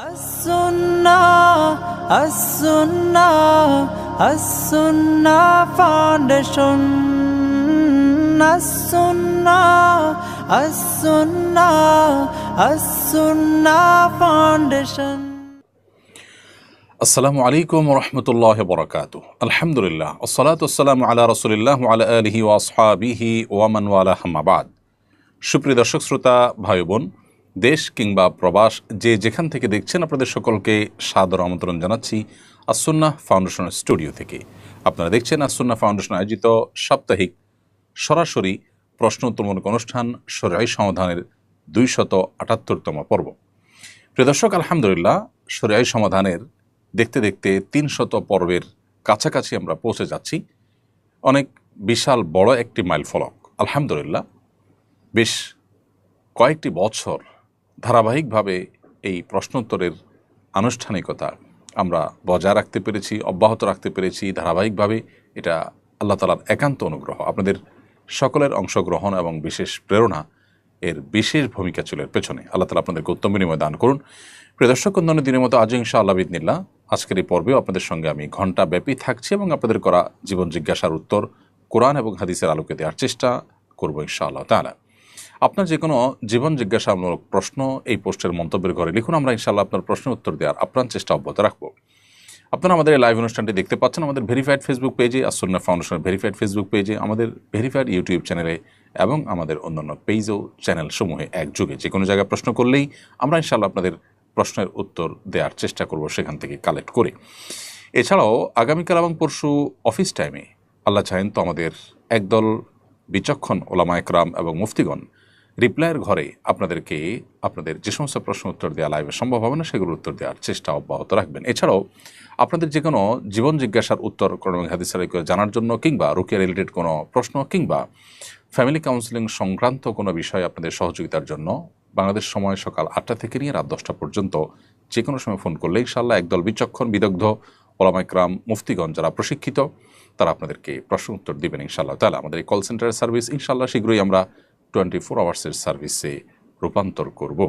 As-Sunnah Foundation. As-Sunnah Foundation. আসসালামু আলাইকুম ওয়া রাহমাতুল্লাহি ওয়া বারাকাতুহু। আলহামদুলিল্লাহ ওয়াসসালাতু ওয়াসসালামু আলা রাসূলিল্লাহ ওয়া আলা আলিহি ওয়া আসহাবিহি ওয়া মান ওয়ালা, আম্মা বাদ। সুপ্রিয় দর্শক শ্রোতা ভাই বোন, দেশ কিংবা প্রবাস যে যেখান থেকে দেখছেন, আপনাদের সকলকে সাদর আমন্ত্রণ জানাচ্ছি আস-সুন্নাহ ফাউন্ডেশনের স্টুডিও থেকে। আপনারা দেখছেন আস-সুন্নাহ ফাউন্ডেশন আয়োজিত সাপ্তাহিক সরাসরি প্রশ্ন উত্তরমূলক অনুষ্ঠান শরঈ সমাধানের 278তম পর্ব। প্রিয় দর্শক, আলহামদুলিল্লাহ শরঈ সমাধানের দেখতে দেখতে 300 পর্বের কাছাকাছি আমরা পৌঁছে যাচ্ছি। অনেক বিশাল বড় একটি মাইল ফলক। আলহামদুলিল্লাহ বেশ কয়েকটি বছর ধারাবাহিকভাবে এই প্রশ্নোত্তরের আনুষ্ঠানিকতা আমরা বজায় রাখতে পেরেছি, অব্যাহত রাখতে পেরেছি ধারাবাহিকভাবে। এটা আল্লাহ তাআলার একান্ত অনুগ্রহ। আপনাদের সকলের অংশগ্রহণ এবং বিশেষ প্রেরণা এর বিশেষ ভূমিকা ছিল এর পেছনে। আল্লাহ তাআলা আপনাদেরকে উত্তম বিনিময় দান করুন। প্রিয় দর্শক, অন্যান্য দিনের মতো আজ ইনশাআল্লাহ বিইذনিল্লাহ আজকের এই পর্বেও আপনাদের সঙ্গে আমি ঘণ্টা ব্যাপী থাকছি এবং আপনাদের করা জীবন জিজ্ঞাসার উত্তর কোরআন এবং হাদিসের আলোকে দেওয়ার চেষ্টা করব ইনশাআল্লাহ তাআলা। আপনার যে কোনো জীবন জিজ্ঞাসামূলক প্রশ্ন এই পোস্টের মন্তব্যের ঘরে লিখুন। আমরা ইনশাআল্লাহ আপনার প্রশ্নের উত্তর দেওয়ার আপ্রাণ চেষ্টা অব্যাহত রাখবো। আপনারা আমাদের এই লাইভ অনুষ্ঠানটি দেখতে পাচ্ছেন আমাদের ভেরিফাইড ফেসবুক পেজে, আস-সুন্নাহ ফাউন্ডেশনের ভেরিফাইড ফেসবুক পেজে, আমাদের ভেরিফাইড ইউটিউব চ্যানেলে এবং আমাদের অন্যান্য পেজ ও চ্যানেল সমূহে একযোগে যে কোনো জায়গায় প্রশ্ন করলেই আমরা ইনশাআল্লাহ আপনাদের প্রশ্নের উত্তর দেওয়ার চেষ্টা করব সেখান থেকে কালেক্ট করে। এছাড়াও আগামীকাল এবং পরশু অফিস টাইমে আল্লাহ চাহেন তো আমাদের একদল বিচক্ষণ ওলামা একরাম এবং মুফতিগণ রিপ্লাইয়ের ঘরে আপনাদেরকে আপনাদের যে সমস্ত প্রশ্ন উত্তর দেওয়া লাইভে সম্ভব হবে না সেগুলোর উত্তর দেওয়ার চেষ্টা অব্যাহত রাখবেন। এছাড়াও আপনাদের যে কোনো জীবন জিজ্ঞাসার উত্তর কোরআন এবং হাদিস থেকে জানার জন্য কিংবা রুকিয়া রিলেটেড কোনো প্রশ্ন কিংবা ফ্যামিলি কাউন্সেলিং সংক্রান্ত কোনো বিষয়ে আপনাদের সহযোগিতার জন্য বাংলাদেশ সময় সকাল 8টা থেকে নিয়ে রাত 10টা পর্যন্ত যে কোনো সময় ফোন করলে ইনশাআল্লাহ একদল বিচক্ষণ বিদগ্ধ ওলামা একরাম মুফতিগণ যারা প্রশিক্ষিত তারা আপনাদেরকে প্রশ্ন উত্তর দেবেন ইনশাআল্লাহ তাআলা। আমাদের এই কল সেন্টারের সার্ভিস ইনশাআল্লাহ শীঘ্রই আমরা 24 আওয়ার্সের সার্ভিসে রূপান্তর করব।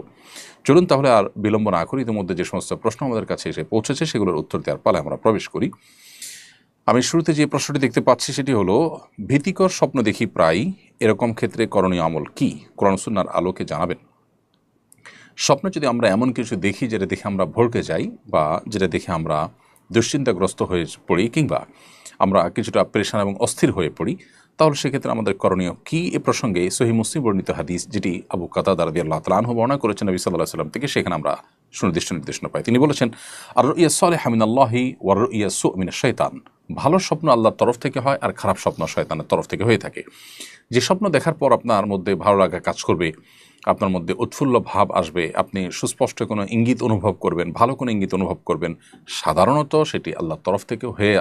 চলুন তাহলে আর বিলম্ব না করি, ইতিমধ্যে যে সমস্ত প্রশ্ন আমাদের কাছে এসে পৌঁছেছে সেগুলোর উত্তর দেওয়ার পালে আমরা প্রবেশ করি। আমি শুরুতে যে প্রশ্নটি দেখতে পাচ্ছি সেটি হলো, ভীতিকর স্বপ্ন দেখি প্রায়, এরকম ক্ষেত্রে করণীয় আমল কি? কোরআন সুন্নাহর আলোকে জানাবেন। স্বপ্নে যদি আমরা এমন কিছু দেখি যেটা দেখে আমরা ভড়কে যাই বা যেটা দেখে আমরা দুশ্চিন্তাগ্রস্ত হয়ে পড়ি কিংবা আমরা কিছুটা পেরেশান এবং অস্থির হয়ে পড়ি, তাহলে সেক্ষেত্রে আমাদের করণীয় কি? এ প্রসঙ্গে সহিহ মুসলিম বর্ণিত হাদিস যেটি আবু কাতাদা রাদিয়াল্লাহু তাআলা আনহু বর্ণনা করেছেন নবী সাল্লাল্লাহু আলাইহি ওয়াসাল্লাম থেকে, সেখানে আমরা সুনির্দিষ্ট নির্দেশনা পাই। তিনি বলেছেন, আর রুইয়া সালিহা মিনাল্লাহি ওয়া রুইয়া সু মিনাশ শাইতান। ভালো স্বপ্ন আল্লাহর তরফ থেকে হয় আর খারাপ স্বপ্ন শয়তানের তরফ থেকে হয়ে থাকে। যে স্বপ্ন দেখার পর আপনার মধ্যে ভালো লাগা কাজ করবে, আপনার মধ্যে উৎফুল্ল ভাব আসবে, আপনি সুস্পষ্ট কোনো ইঙ্গিত অনুভব করবেন, ভালো কোনো ইঙ্গিত অনুভব করবেন, সাধারণত সেটি আল্লাহর তরফ থেকে হয়ে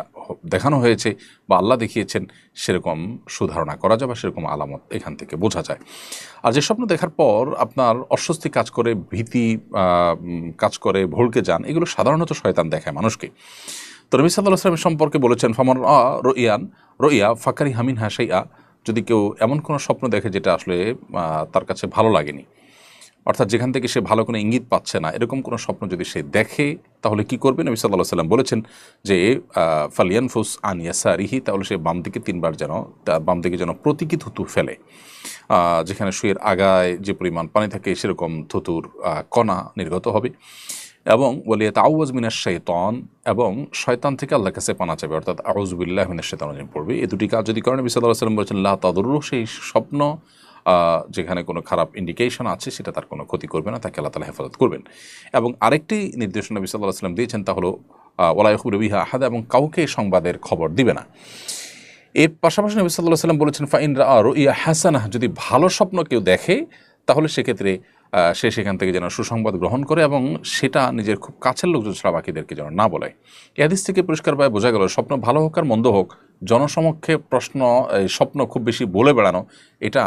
দেখানো হয়েছে বা আল্লাহ দেখিয়েছেন, সেরকম সুধারণা করা যায় বা সেরকম আলামত এখান থেকে বোঝা যায়। আর যে স্বপ্ন দেখার পর আপনার অস্বস্তি কাজ করে, ভীতি কাজ করে, ভড়কে যান, এগুলো সাধারণত শয়তান দেখায় মানুষকে। তো নবী সাল্লাল্লাহু আলাইহি ওয়াসাল্লাম সম্পর্কে বলেছেন, ফামান রুইয়া ফাকারিহা মিনহা শাইআ। যদি কেউ এমন কোনো স্বপ্ন দেখে যেটা আসলে তার কাছে ভালো লাগেনি, অর্থাৎ যেখান থেকে সে ভালো কোনো ইঙ্গিত পাচ্ছে না, এরকম কোনো স্বপ্ন যদি সে দেখে তাহলে কি করবে? নবী সাল্লাল্লাহু আলাইহি ওয়াসাল্লাম বলেছেন যে ফালিয়ানফুস আন ইয়াসারিহি, তাহলে সে বাম দিকে 3বার বাম দিকে যেন প্রতীকী থুতু ফেলে। যেখানে শুয়ের আগায় যে পরিমাণ পানি থাকে সেরকম থুতুর কণা নির্গত হবে। এবং ওয়ালিয়া তাআউযু মিনাশ শাইতান, এবং শয়তান থেকে আল্লাহর কাছে পানা চাইবে, অর্থাৎ আউযু বিল্লাহি মিনাশ শাইতানির রাজিম পড়বে। এই দুটি কাজ যদি করেন, নবী সাল্লাল্লাহু আলাইহি ওয়াসাল্লাম বলেছেন লা তাদুররু, সেই স্বপ্ন যেখানে কোনো খারাপ ইন্ডিকেশন আছে সেটা তার কোনো ক্ষতি করবে না, তাকে আল্লাহ তাআলা হেফাজত করবেন। এবং আরেকটি নির্দেশনা নবী সাল্লাল্লাহু আলাইহি ওয়াসাল্লাম দিয়েছেন, তা হলো ওয়ালা ইয়াখবিরু বিহা আহাদা, এবং কাউকে সংবাদের খবর দিবে না। এর পাশাপাশি নবী সাল্লাল্লাহু আলাইহি ওয়াসাল্লাম বলেছেন, ফাইন রাআ রুইয়া হাসানাহ, যদি ভালো স্বপ্ন কেউ দেখে তাহলে সেক্ষেত্রে সে সেখান থেকে যেন সুসংবাদ গ্রহণ করে এবং সেটা নিজের খুব কাছের লোকজন ছাড়া বাকিদেরকে যেন না বলে। এই হাদিস থেকে পরিষ্কারভাবে বোঝা গেল, স্বপ্ন ভালো হোক আর মন্দ হোক, জনসমক্ষে স্বপ্ন খুব বেশি বলে বেড়ানো এটা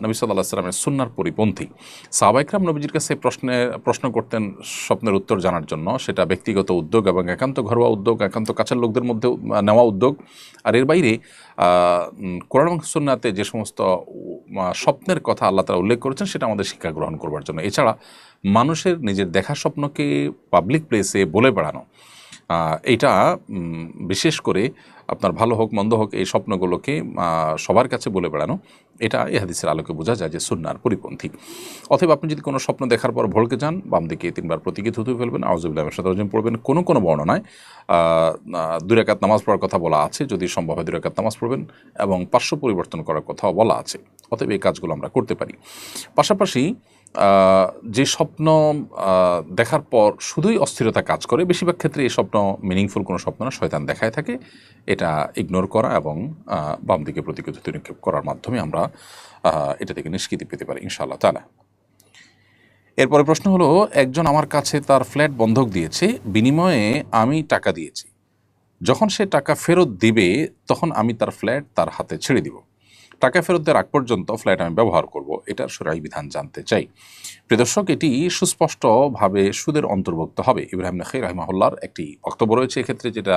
নবী সাল্লাল্লাহু আলাইহি ওয়াসাল্লামের সুন্নাহর পরিপন্থী। সাহাবা ইকরাম নবীজির কাছে প্রশ্ন করতেন স্বপ্নের উত্তর জানার জন্য, সেটা ব্যক্তিগত উদ্যোগ এবং একান্ত ঘরোয়া উদ্যোগ, একান্ত কাছের লোকদের মধ্যেও নেওয়া উদ্যোগ। আর এর বাইরে কোরআন এবং সুন্নাহতে যে সমস্ত স্বপ্নের কথা আল্লাহ তাআলা উল্লেখ করেছেন সেটা আমাদের শিক্ষা গ্রহণ করবার জন্য। এছাড়া মানুষের নিজের দেখা স্বপ্নকে পাবলিক প্লেসে বলে বেড়ানো, এটা বিশেষ করে আপনার ভালো হোক মন্দ হোক এই স্বপ্নগুলোকে সবার কাছে বলে বেড়ানো, এটা এই হাদিসের আলোকে বোঝা যায় যে সুন্নাহর পরিপন্থী। অথবা আপনি যদি কোনো স্বপ্ন দেখার পর ভড়কে যান, বাম দিকে 3 বার প্রতীকে থুতু ফেলবেন, আউযুবিল্লাহি মিনাশ শাইতানির রাজিম পড়বেন। কোনো বর্ণনায় 2 রাকাত নামাজ পড়ার কথা বলা আছে, যদি সম্ভব হয় 2 রাকাত নামাজ পড়বেন, এবং পার্শ্ব পরিবর্তন করার কথাও বলা আছে। অতএব এই কাজগুলো আমরা করতে পারি। পাশাপাশি যে স্বপ্ন দেখার পর শুধুই অস্থিরতা কাজ করে, বেশিরভাগ ক্ষেত্রে এই স্বপ্ন মিনিংফুল কোনো স্বপ্ন না, শয়তান দেখায় থাকে, এটা ইগনোর করা এবং বাম দিকে প্রতীকে থুতু নিক্ষেপ করার মাধ্যমে আমরা এটা থেকে নিষ্কৃতি পেতে পারি ইনশাআল্লাহ তাআলা। এরপরে প্রশ্ন হলো, একজন আমার কাছে তার ফ্ল্যাট বন্ধক দিয়েছে, বিনিময়ে আমি টাকা দিয়েছি। যখন সে টাকা ফেরত দিবে তখন আমি তার ফ্ল্যাট তার হাতে ছেড়ে দিব। টাকা ফেরত দেওয়ার আগ পর্যন্ত ফ্ল্যাট আমি ব্যবহার করব, এটার শরঈ বিধান জানতে চাই। প্রিয় দর্শক, এটি সুস্পষ্টভাবে সুদের অন্তর্ভুক্ত হবে। ইব্রাহিম নাখাই রাহিমাহুল্লাহর একটি বক্তব্য রয়েছে এক্ষেত্রে, যেটা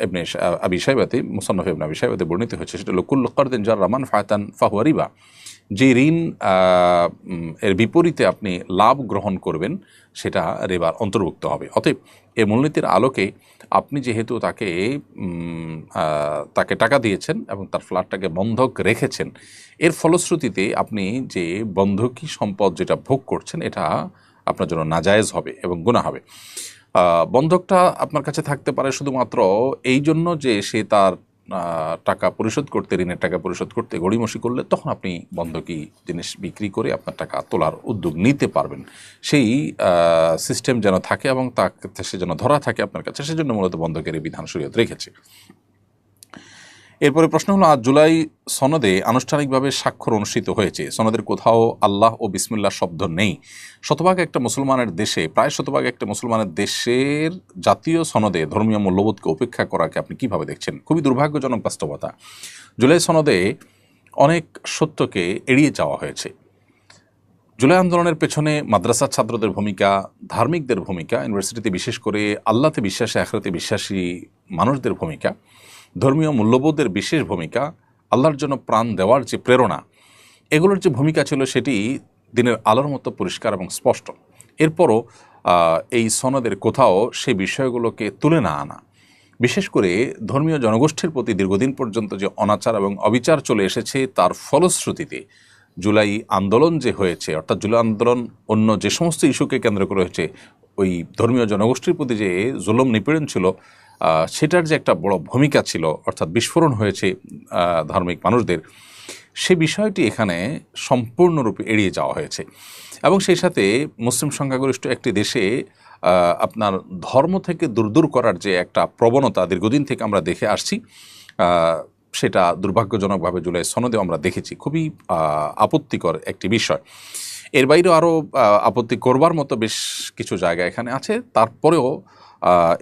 ইবনে আবি শাইবাতে, মুসান্নাফ ইবনে আবি শাইবাতে বর্ণিত হয়েছে। সেটা হলো কুল্লু কারদিন জাররা মানফাআতান ফাহুয়া রিবা। যে ঋণ এর বিপরীতে আপনি লাভ গ্রহণ করবেন সেটা রিবার অন্তর্ভুক্ত হবে। অতএব এই মূলনীতির আলোকে আপনি যেহেতু তাকে টাকা দিয়েছেন এবং তার ফ্ল্যাটটাকে বন্ধক রেখেছেন, এর ফলশ্রুতিতে আপনি যে বন্ধকি সম্পদ যেটা ভোগ করছেন এটা আপনার জন্য নাজায়েজ হবে এবং গুনাহ হবে। বন্ধকটা আপনার কাছে থাকতে পারে শুধুমাত্র এই জন্য যে সে তার টাকা পরিশোধ করতে, ঋণের টাকা পরিশোধ করতে গড়িমসি করলে তখন আপনি বন্ধকি জিনিস বিক্রি করে আপনার টাকা তোলার উদ্যোগ নিতে পারবেন। সেই সিস্টেম যেন থাকে এবং তাকে সে যেন ধরা থাকে আপনার কাছে, সেজন্য মূলত বন্ধকের এই বিধান শরীয়ত রেখেছে। এরপরে প্রশ্ন হলো, আজ জুলাই সনদে আনুষ্ঠানিকভাবে স্বাক্ষর অনুষ্ঠিত হয়েছে, সনদের কোথাও আল্লাহ ও বিসমিল্লাহ শব্দ নেই। প্রায় শতভাগ একটা মুসলমানের দেশের জাতীয় সনদে ধর্মীয় মূল্যবোধকে উপেক্ষা করাকে আপনি কিভাবে দেখছেন? খুবই দুর্ভাগ্যজনক বাস্তবতা। জুলাই সনদে অনেক সত্যকে এড়িয়ে যাওয়া হয়েছে। জুলাই আন্দোলনের পেছনে মাদ্রাসার ছাত্রদের ভূমিকা, ধার্মিকদের ভূমিকা, ইউনিভার্সিটিতে বিশেষ করে আল্লাহতে বিশ্বাসী, আখিরাতে বিশ্বাসী মানুষদের ভূমিকা, ধর্মীয় মূল্যবোধের বিশেষ ভূমিকা, আল্লাহর জন্য প্রাণ দেওয়ার যে প্রেরণা, এগুলোর যে ভূমিকা ছিল সেটি দিনের আলোর মতো পরিষ্কার এবং স্পষ্ট। এরপরও এই সনদের কোথাও সেই বিষয়গুলোকে তুলে না আনা, বিশেষ করে ধর্মীয় জনগোষ্ঠীর প্রতি দীর্ঘদিন পর্যন্ত যে অনাচার এবং অবিচার চলে এসেছে, তার ফলশ্রুতিতে জুলাই আন্দোলন যে হয়েছে, অর্থাৎ জুলাই আন্দোলন অন্য যে সমস্ত ইস্যুকে কেন্দ্র করে হয়েছে, ওই ধর্মীয় জনগোষ্ঠীর প্রতি যে জুলুম নিপীড়ন ছিল সেটার যে একটা বড় ভূমিকা ছিল, অর্থাৎ বিস্ফোরণ হয়েছে ধার্মিক মানুষদের, সে বিষয়টি এখানে সম্পূর্ণরূপে এড়িয়ে যাওয়া হয়েছে। এবং সেই সাথে মুসলিম সংখ্যাগরিষ্ঠ একটি দেশে আপনার ধর্ম থেকে দূর করার যে একটা প্রবণতা দীর্ঘদিন থেকে আমরা দেখে আসছি, সেটা দুর্ভাগ্যজনকভাবে জুলাই সনদেও আমরা দেখেছি। খুবই আপত্তিকর একটি বিষয়। এর বাইরেও আরও আপত্তি করবার মতো বেশ কিছু জায়গা এখানে আছে, তারপরেও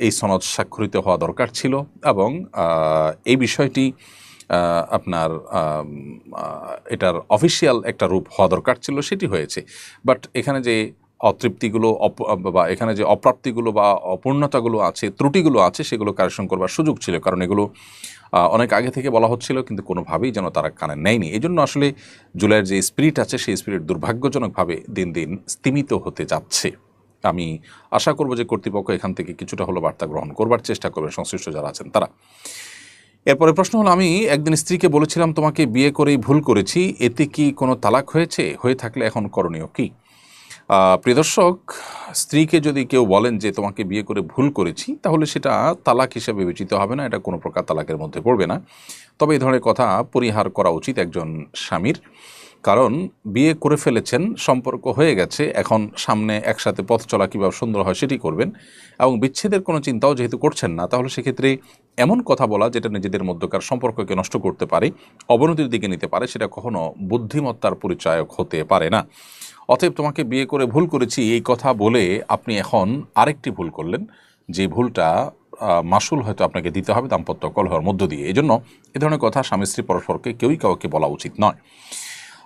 এই সনদ স্বাক্ষরিত হওয়া দরকার ছিল এবং এই বিষয়টি আপনার এটার অফিসিয়াল একটা রূপ হওয়া দরকার ছিল, সেটি হয়েছে। বাট এখানে যে অতৃপ্তিগুলো বা এখানে যে অপ্রাপ্তিগুলো বা অপূর্ণতাগুলো আছে, ত্রুটিগুলো আছে, সেগুলো কারেকশন করবার সুযোগ ছিল, কারণ এগুলো অনেক আগে থেকে বলা হচ্ছিল কিন্তু কোনোভাবেই যেন তারা কানে নেয়নি। এই জন্য আসলে জুলাইয়ের যে স্পিরিট আছে সেই স্পিরিট দুর্ভাগ্যজনকভাবে দিন দিন স্তিমিত হতে যাচ্ছে। আমি আশা করব যে কর্তৃপক্ষ এখান থেকে কিছুটা হলো বার্তা গ্রহণ করবার চেষ্টা করবে, সংশ্লিষ্ট যারা আছেন তারা। এরপরে প্রশ্ন হলো, আমি একদিন স্ত্রীকে বলেছিলাম তোমাকে বিয়ে করেই ভুল করেছি, এতে কি কোনো তালাক হয়েছে? হয়ে থাকলে এখন করণীয় কি? প্রিয় দর্শক, স্ত্রীকে যদি কেউ বলেন যে তোমাকে বিয়ে করে ভুল করেছি, তাহলে সেটা তালাক হিসেবে বিবেচিত হবে না, এটা কোনো প্রকার তালাকের মধ্যে পড়বে না। তবে এই ধরনের কথা পরিহার করা উচিত একজন স্বামীর, কারণ বিয়ে করে ফেলেছেন, সম্পর্ক হয়ে গেছে, এখন সামনে একসাথে পথ চলা কীভাবে সুন্দর হয় সেটি করবেন, এবং বিচ্ছেদের কোনো চিন্তাও যেহেতু করছেন না, তাহলে সেক্ষেত্রে এমন কথা বলা যেটা নিজেদের মধ্যকার সম্পর্ককে নষ্ট করতে পারে, অবনতির দিকে নিতে পারে, সেটা কখনো বুদ্ধিমত্তার পরিচায়ক হতে পারে না। অতএব তোমাকে বিয়ে করে ভুল করেছি এই কথা বলে আপনি এখন আরেকটি ভুল করলেন, যে ভুলটা মাসুল হয়তো আপনাকে দিতে হবে দাম্পত্য কলহের মধ্য দিয়ে। এই জন্য এ ধরনের কথা স্বামী স্ত্রী পরস্পরকে কেউই কাউকে বলা উচিত নয়।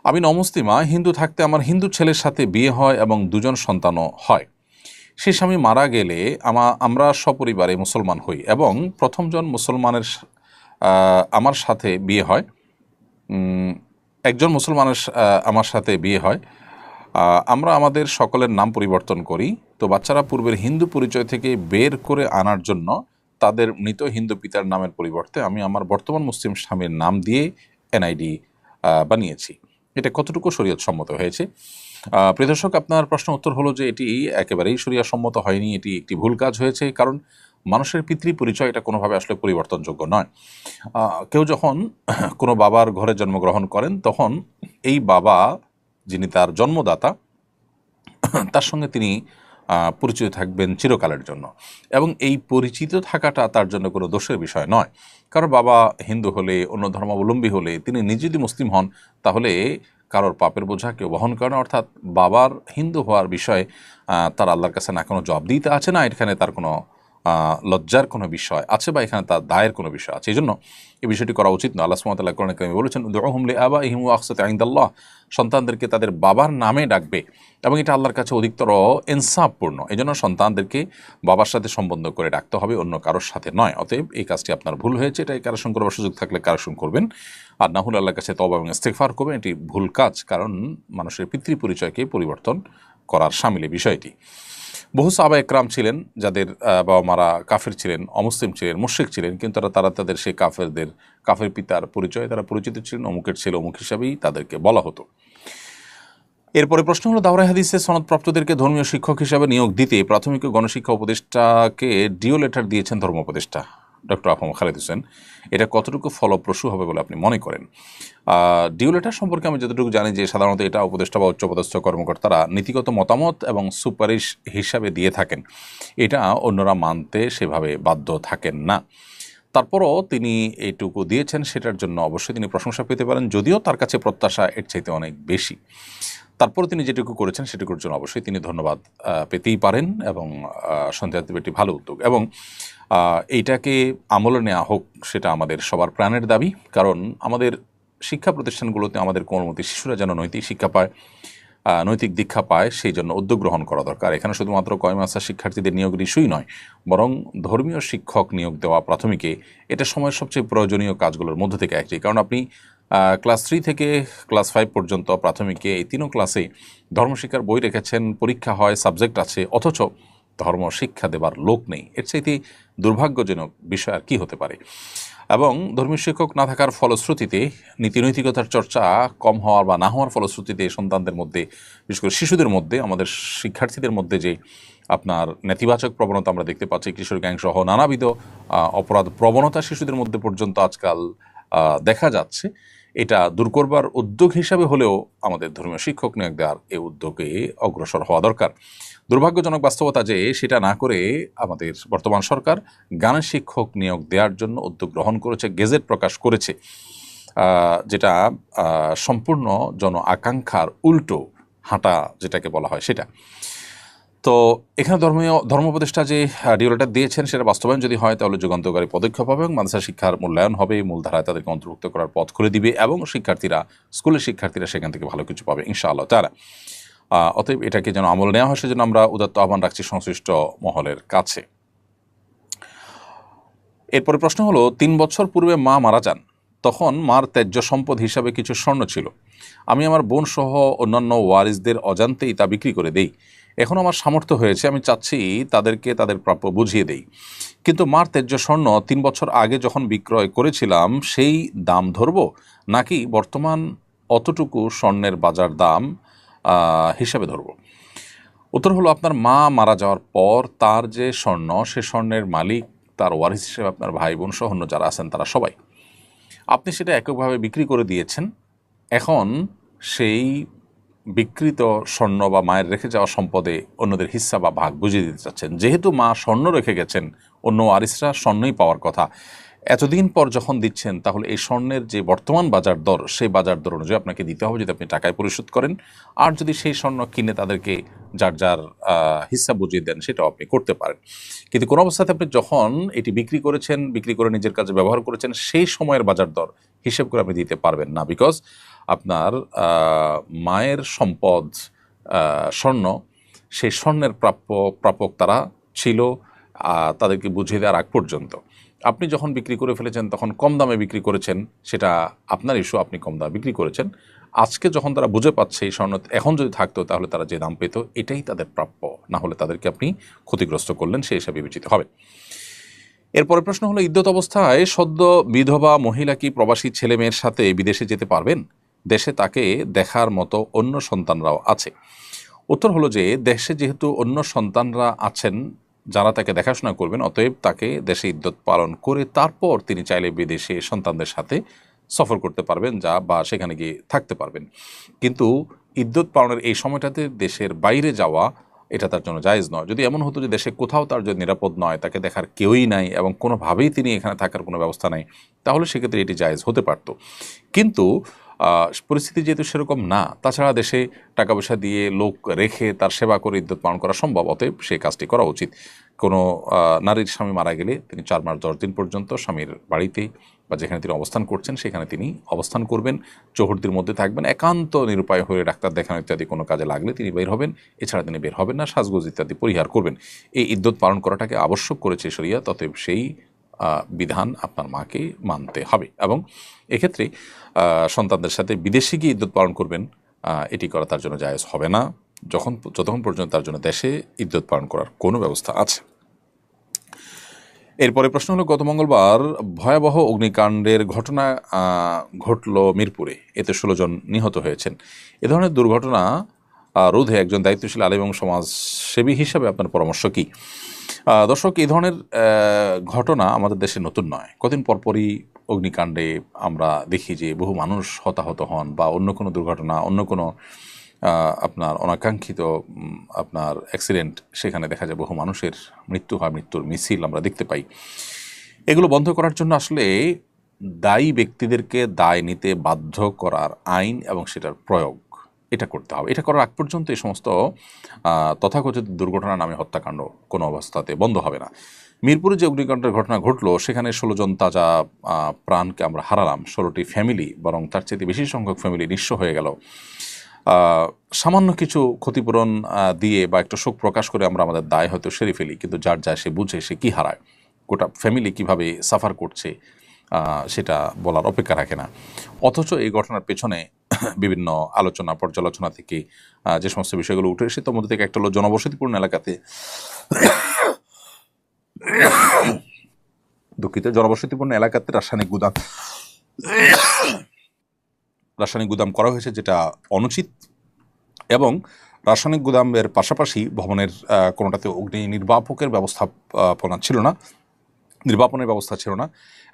আমি নমুসলিমা, হিন্দু থাকতে আমার হিন্দু ছেলের সাথে বিয়ে হয় এবং 2 জন সন্তানও হয়। সে স্বামী মারা গেলে আমরা সপরিবারে মুসলমান হই এবং প্রথমজন মুসলমানের আমার সাথে বিয়ে হয়, একজন মুসলমানের আমার সাথে বিয়ে হয়, আমরা আমাদের সকলের নাম পরিবর্তন করি, তো বাচ্চারা পূর্বের হিন্দু পরিচয় থেকে বের করে আনার জন্য তাদের মৃত হিন্দু পিতার নামের পরিবর্তে আমি আমার বর্তমান মুসলিম স্বামীর নাম দিয়ে এনআইডি বানিয়েছি। এটা কতটুকু শরীয়ত সম্মত হয়েছে? প্রিয় দর্শক, আপনার প্রশ্ন উত্তর হলো যে এটি একেবারেই শরিয়া সম্মত হয়নি, এটি একটি ভুল কাজ হয়েছে। কারণ মানুষের পিতৃ পরিচয় এটা কোনোভাবে আসলে পরিবর্তনযোগ্য নয়। কেউ যখন কোনো বাবার ঘরে জন্মগ্রহণ করেন তখন এই বাবা যিনি তার জন্মদাতা তার সঙ্গে তিনি পরিচিত থাকবেন চিরকালের জন্য, এবং এই পরিচিত থাকাটা তার জন্য কোনো দোষের বিষয় নয়। কারণ বাবা হিন্দু হলে, অন্য ধর্মাবলম্বী হলে, তিনি নিজে যদি মুসলিম হন তাহলে কারোর পাপের বোঝা কেউ বহন করে না। অর্থাৎ বাবার হিন্দু হওয়ার বিষয়ে তার আল্লাহর কাছে না কোনো জবাবদিহিতা আছে, না এখানে তার কোনো লজ্জার কোনো বিষয় আছে, বা এখানে তার দায়ের কোনো বিষয় আছে। এই জন্য এই বিষয়টি করা উচিত না। আল্লাহ সুবহানাহু ওয়া তাআলা কোরআনে কারিমে বলেছেন, উদউহুম লিআবাইহিম ওয়া আকসাতু ইনদাল্লাহ, সন্তানদেরকে তাদের বাবার নামে ডাকবে, এবং এটা আল্লাহর কাছে অধিকতর ইনসাফপূর্ণ। এই জন্য সন্তানদেরকে বাবার সাথে সম্বন্ধ করে ডাকতে হবে, অন্য কারোর সাথে নয়। অতএব এই কাজটি আপনার ভুল হয়েছে, এটা কারেকশন করবার সুযোগ থাকলে কারেকশন করবেন, আর না হলে আল্লাহর কাছে তওবা এবং ইস্তিগফার করবেন। এটি ভুল কাজ, কারণ মানুষের পিতৃ পরিচয়কে পরিবর্তন করার শামিল বিষয়টি। বহু সাহাবা একরাম ছিলেন যাদের বাবা মারা কাফের ছিলেন, অমুসলিম ছিলেন, মুশরিক ছিলেন, কিন্তু তারা তাদের সেই কাফের পিতার পরিচয় তারা পরিচিত ছিলেন, অমুকের ছেলে অমুক হিসাবেই তাদেরকে বলা হতো। এরপরে প্রশ্ন হলো, দাওরায়ে হাদিসে সনদপ্রাপ্তদেরকে ধর্মীয় শিক্ষক হিসাবে নিয়োগ দিতে প্রাথমিক ও গণশিক্ষা উপদেষ্টাকে ডিও লেটার দিয়েছেন ধর্ম উপদেষ্টা ডক্টর আফম খালেদ হোসেন। এটা কতটুকু ফলপ্রসূ হবে বলে আপনি মনে করেন? ডিও লেটার সম্পর্কে আমি যতটুকু জানি যে সাধারণত এটা উপদেষ্টা বা উচ্চপদস্থ কর্মকর্তারা নীতিগত মতামত এবং সুপারিশ হিসাবে দিয়ে থাকেন, এটা অন্যরা মানতে সেভাবে বাধ্য থাকেন না। তারপরও তিনি এইটুকু দিয়েছেন, সেটার জন্য অবশ্যই তিনি প্রশংসা পেতে পারেন, যদিও তার কাছে প্রত্যাশা এর চাইতে অনেক বেশি। তারপরে তিনি যেটুকু করেছেন সেটুকুর জন্য অবশ্যই তিনি ধন্যবাদ পেতেই পারেন, এবং সন্দেহাতীত একটি ভালো উদ্যোগ, এবং এইটাকে আমলে নেওয়া হোক সেটা আমাদের সবার প্রাণের দাবি। কারণ আমাদের শিক্ষা প্রতিষ্ঠানগুলোতে আমাদের কোমলমতি শিশুরা যেন নৈতিক শিক্ষা পায়, নৈতিক দীক্ষা পায়, সেই জন্য উদ্যোগ গ্রহণ করা দরকার। এখানে শুধুমাত্র কয়মাসা শিক্ষার্থীদের নিয়োগের ইস্যুই নয়, বরং ধর্মীয় শিক্ষক নিয়োগ দেওয়া প্রাথমিকে এটা সময়ের সবচেয়ে প্রয়োজনীয় কাজগুলোর মধ্যে থেকে একটি। কারণ আপনি ক্লাস 3 থেকে ক্লাস 5 পর্যন্ত প্রাথমিকে এই 3 ক্লাসে ধর্মশিক্ষার বই রেখেছেন, পরীক্ষা হয়, সাবজেক্ট আছে, অথচ ধর্ম শিক্ষা দেবার লোক নেই। এর চাইতে দুর্ভাগ্যজনক বিষয় আর কী হতে পারে? এবং ধর্মীয় শিক্ষক না থাকার ফলশ্রুতিতে নীতিনৈতিকতার চর্চা কম হওয়ার বা না হওয়ার ফলশ্রুতিতে সন্তানদের মধ্যে, বিশেষ করে শিশুদের মধ্যে, আমাদের শিক্ষার্থীদের মধ্যে যে আপনার নেতিবাচক প্রবণতা আমরা দেখতে পাচ্ছি, কিশোর গ্যাং সহ নানাবিধ অপরাধ প্রবণতা শিশুদের মধ্যে পর্যন্ত আজকাল দেখা যাচ্ছে, এটা দূর করবার উদ্যোগ হিসাবে হলেও আমাদের ধর্মীয় শিক্ষক নিয়োগ দেওয়ার এই উদ্যোগে অগ্রসর হওয়া দরকার। দুর্ভাগ্যজনক বাস্তবতা যে সেটা না করে আমাদের বর্তমান সরকার গানের শিক্ষক নিয়োগ দেওয়ার জন্য উদ্যোগ গ্রহণ করেছে, গেজেট প্রকাশ করেছে, যেটা সম্পূর্ণ জন আকাঙ্ক্ষার উল্টো হাঁটা যেটাকে বলা হয় সেটা। তো এখানে ধর্ম উপদেষ্টা যে ডিও লেটার দিয়েছেন সেটা বাস্তবায়ন যদি হয় তাহলে যুগান্তকারী পদক্ষেপ হবে, এবং মাদ্রাসা শিক্ষার মূল্যায়ন হবে, মূলধারায় তাদেরকে অন্তর্ভুক্ত করার পথ খুলে দিবে, এবং স্কুলের শিক্ষার্থীরা সেখান থেকে ভালো কিছু পাবে ইনশাআল্লাহ তাআলা। অতএব এটাকে যেন আমল নেওয়া হয় সেজন্য আমরা উদাত্ত আহ্বান রাখছি সংশ্লিষ্ট মহলের কাছে। এরপরে প্রশ্ন হলো, 3 বছর পূর্বে মা মারা যান, তখন মার ত্যায্য সম্পদ হিসাবে কিছু স্বর্ণ ছিল। আমি আমার বোন সহ অন্যান্য ওয়ারিসদের অজান্তেই তা বিক্রি করে দেই। এখন আমার সামর্থ্য হয়েছে, আমি চাচ্ছি তাদেরকে তাদের প্রাপ্য বুঝিয়ে দেই। কিন্তু মার ত্যায্য স্বর্ণ 3 বছর আগে যখন বিক্রয় করেছিলাম সেই দাম ধরব, নাকি বর্তমান অতটুকু স্বর্ণের বাজার দাম হিসাবে ধরব? উত্তর হলো, আপনার মা মারা যাওয়ার পর তার যে স্বর্ণ, সে স্বর্ণের মালিক তার ওয়ারিস হিসেবে আপনার ভাই বোন সহ অন্য যারা আছেন তারা সবাই। আপনি সেটা এককভাবে বিক্রি করে দিয়েছেন, এখন সেই বিকৃত স্বর্ণ বা মায়ের রেখে যাওয়া সম্পদে অন্যদের হিস্সা বা ভাগ বুঝিয়ে দিতে চাচ্ছেন। যেহেতু মা স্বর্ণ রেখে গেছেন, অন্য ওয়ারিসরা স্বর্ণই পাওয়ার কথা, এতদিন পর যখন দিচ্ছেন তাহলে এই স্বর্ণের যে বর্তমান বাজার দর, সেই বাজার দর অনুযায়ী আপনাকে দিতে হবে যদি আপনি টাকায় পরিশোধ করেন। আর যদি সেই স্বর্ণ কিনে তাদেরকে যার যার হিস্সা বুঝিয়ে দেন সেটাও আপনি করতে পারেন। কিন্তু কোনো অবস্থাতে আপনি যখন এটি বিক্রি করেছেন, বিক্রি করে নিজের কাজে ব্যবহার করেছেন, সেই সময়ের বাজার দর হিসেব করে আপনি দিতে পারবেন না। বিকজ আপনার মায়ের সম্পদ স্বর্ণ, সেই স্বর্ণের প্রাপক তারা ছিল তাদেরকে বুঝিয়ে দেওয়ার আগ পর্যন্ত। আপনি যখন বিক্রি করে ফেলেছেন তখন কম দামে বিক্রি করেছেন, সেটা আপনার ইস্যু, আপনি কম দামে বিক্রি করেছেন। আজকে যখন তারা বুঝে পাচ্ছে এই স্বর্ণ এখন যদি থাকতো তাহলে তারা যে দাম পেত এটাই তাদের প্রাপ্য, না হলে তাদেরকে আপনি ক্ষতিগ্রস্ত করলেন, সে হিসাবে বিবেচিত হবে। এরপরে প্রশ্ন হলো, ইদ্যত অবস্থায় সদ্য বিধবা মহিলা কি প্রবাসী ছেলে মেয়ের সাথে বিদেশে যেতে পারবেন? দেশে তাকে দেখার মতো অন্য সন্তানরাও আছে। উত্তর হলো যে দেশে যেহেতু অন্য সন্তানরা আছেন যারা তাকে দেখাশোনা করবেন, অতএব তাকে দেশে ইদ্যত পালন করে তারপর তিনি চাইলে বিদেশে সন্তানদের সাথে সফর করতে পারবেন বা সেখানে গিয়ে থাকতে পারবেন। কিন্তু ইদ্যত পালনের এই সময়টাতে দেশের বাইরে যাওয়া এটা তার জন্য জায়েজ নয়। যদি এমন হতো যে দেশে কোথাও তার যদি নিরাপদ নয়, তাকে দেখার কেউই নাই এবং কোনোভাবেই তিনি এখানে থাকার কোনো ব্যবস্থা নাই, তাহলে সেক্ষেত্রে এটি জায়েজ হতে পারত। কিন্তু পরিস্থিতি যেহেতু সেরকম না, তাছাড়া দেশে টাকা পয়সা দিয়ে লোক রেখে তার সেবা করে ইদ্যত পালন করা সম্ভব, অতএব সেই কাজটি করা উচিত। কোনো নারীর স্বামী মারা গেলে তিনি 4 মাস 10 দিন পর্যন্ত স্বামীর বাড়িতে বা যেখানে তিনি অবস্থান করছেন সেখানে তিনি অবস্থান করবেন, চৌহদ্দির মধ্যে থাকবেন। একান্ত নিরুপায় হয়ে ডাক্তার দেখানো ইত্যাদি কোনো কাজে লাগলে তিনি বের হবেন, এছাড়া তিনি বের হবেন না। সাজগোজ ইত্যাদি পরিহার করবেন। এই ইদ্যত পালন করাটাকে আবশ্যক করেছে শরিয়া, অতএব সেই বিধান আপনার মাকে মানতে হবে। এবং এক্ষেত্রে সন্তানদের সাথে বিদেশে গিয়ে ইদ্যত পালন করবেন, এটি করা তার জন্য জায়েজ হবে না যতক্ষণ পর্যন্ত তার জন্য দেশে ইদ্যত পালন করার কোনো ব্যবস্থা আছে। এরপরে প্রশ্ন হলো, গত মঙ্গলবার ভয়াবহ অগ্নিকাণ্ডের ঘটনা ঘটল মিরপুরে, এতে 16 জন নিহত হয়েছেন। এ ধরনের দুর্ঘটনা রোধে একজন দায়িত্বশীল আলেম এবং সমাজসেবী হিসাবে আপনার পরামর্শ কী? দর্শক, এই ধরনের ঘটনা আমাদের দেশে নতুন নয়। কদিন পরপরই অগ্নিকাণ্ডে আমরা দেখি যে বহু মানুষ হতাহত হন, বা অন্য কোনো দুর্ঘটনা, অন্য কোনো আপনার অনাকাঙ্ক্ষিত আপনার অ্যাক্সিডেন্ট, সেখানে দেখা যায় বহু মানুষের মৃত্যু হয়, মৃত্যুর মিছিল আমরা দেখতে পাই। এগুলো বন্ধ করার জন্য আসলে দায়ী ব্যক্তিদেরকে দায় নিতে বাধ্য করার আইন এবং সেটার প্রয়োগ, এটা করতে হবে। এটা করার আগ পর্যন্ত এই সমস্ত তথাকথিত দুর্ঘটনা নামে হত্যাকাণ্ড কোনো অবস্থাতে বন্ধ হবে না। মিরপুরে যে অগ্নিকাণ্ডের ঘটনা ঘটলো সেখানে 16 জন তাজা প্রাণকে আমরা হারালাম, 16টি ফ্যামিলি, বরং তার চেয়ে বেশি সংখ্যক ফ্যামিলি নিঃস্ব হয়ে গেল। সামান্য কিছু ক্ষতিপূরণ দিয়ে বা একটু শোক প্রকাশ করে আমরা আমাদের দায় হয়তো সেরে ফেলি, কিন্তু যার যায় সে বুঝে সে কী হারায়, গোটা ফ্যামিলি কীভাবে সাফার করছে সেটা বলার অপেক্ষা রাখে না। অথচ এই ঘটনার পেছনে বিভিন্ন আলোচনা পর্যালোচনা থেকে যে সমস্ত বিষয়গুলো উঠে এসে, তার মধ্যে থেকে একটা হলো জনবসতিপূর্ণ এলাকাতে জনবসতিপূর্ণ এলাকাতে রাসায়নিক গুদাম করা হয়েছে, যেটা অনুচিত। এবং রাসায়নিক গুদামের পাশাপাশি ভবনের কোনোটাতে অগ্নি নির্বাপকের নির্বাপনের ব্যবস্থা ছিল না,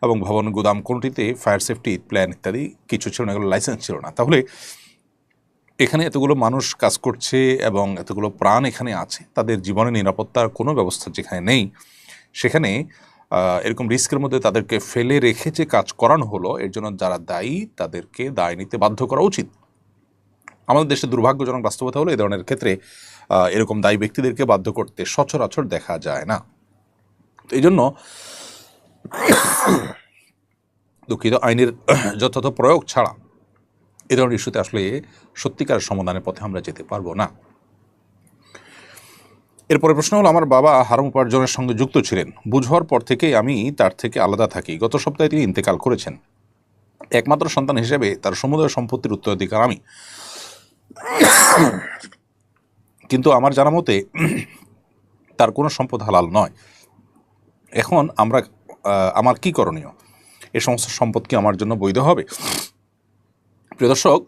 এবং ভবন গুদাম কোনোটিতে ফায়ার সেফটি প্ল্যান ইত্যাদি কিছু ছিল না, এগুলো লাইসেন্স ছিল না। তাহলে এখানে এতগুলো মানুষ কাজ করছে এবং এতগুলো প্রাণ এখানে আছে, তাদের জীবনের নিরাপত্তার কোনো ব্যবস্থা যেখানে নেই, সেখানে এরকম রিস্কের মধ্যে তাদেরকে ফেলে রেখে যে কাজ করানো হলো, এর জন্য যারা দায়ী তাদেরকে দায় নিতে বাধ্য করা উচিত। আমাদের দেশে দুর্ভাগ্যজনক বাস্তবতা হলো এই ধরনের ক্ষেত্রে এরকম দায়ী ব্যক্তিদেরকে বাধ্য করতে সচরাচর দেখা যায় না। তো এই জন্য দুঃখিত, আইনের যথাযথ প্রয়োগ ছাড়া এ ধরনের ইস্যুতে আসলে সত্যিকারের সমাধানের পথে আমরা যেতে পারবো না। এরপরে প্রশ্ন হলো, আমার বাবা হারাম উপার্জনের সঙ্গে যুক্ত ছিলেন, বুঝ হওয়ার পর থেকে আমি তার থেকে আলাদা থাকি। গত সপ্তাহে তিনি ইন্তেকাল করেছেন। একমাত্র সন্তান হিসেবে তার সমুদয় সম্পত্তির উত্তরাধিকার আমি। কিন্তু আমার জানা মতে তার কোনো সম্পদ হালাল নয়। এখন আমার কি করণীয়? এ সমস্ত সম্পদ কি আমার জন্য বৈধ হবে? প্রিয় দর্শক,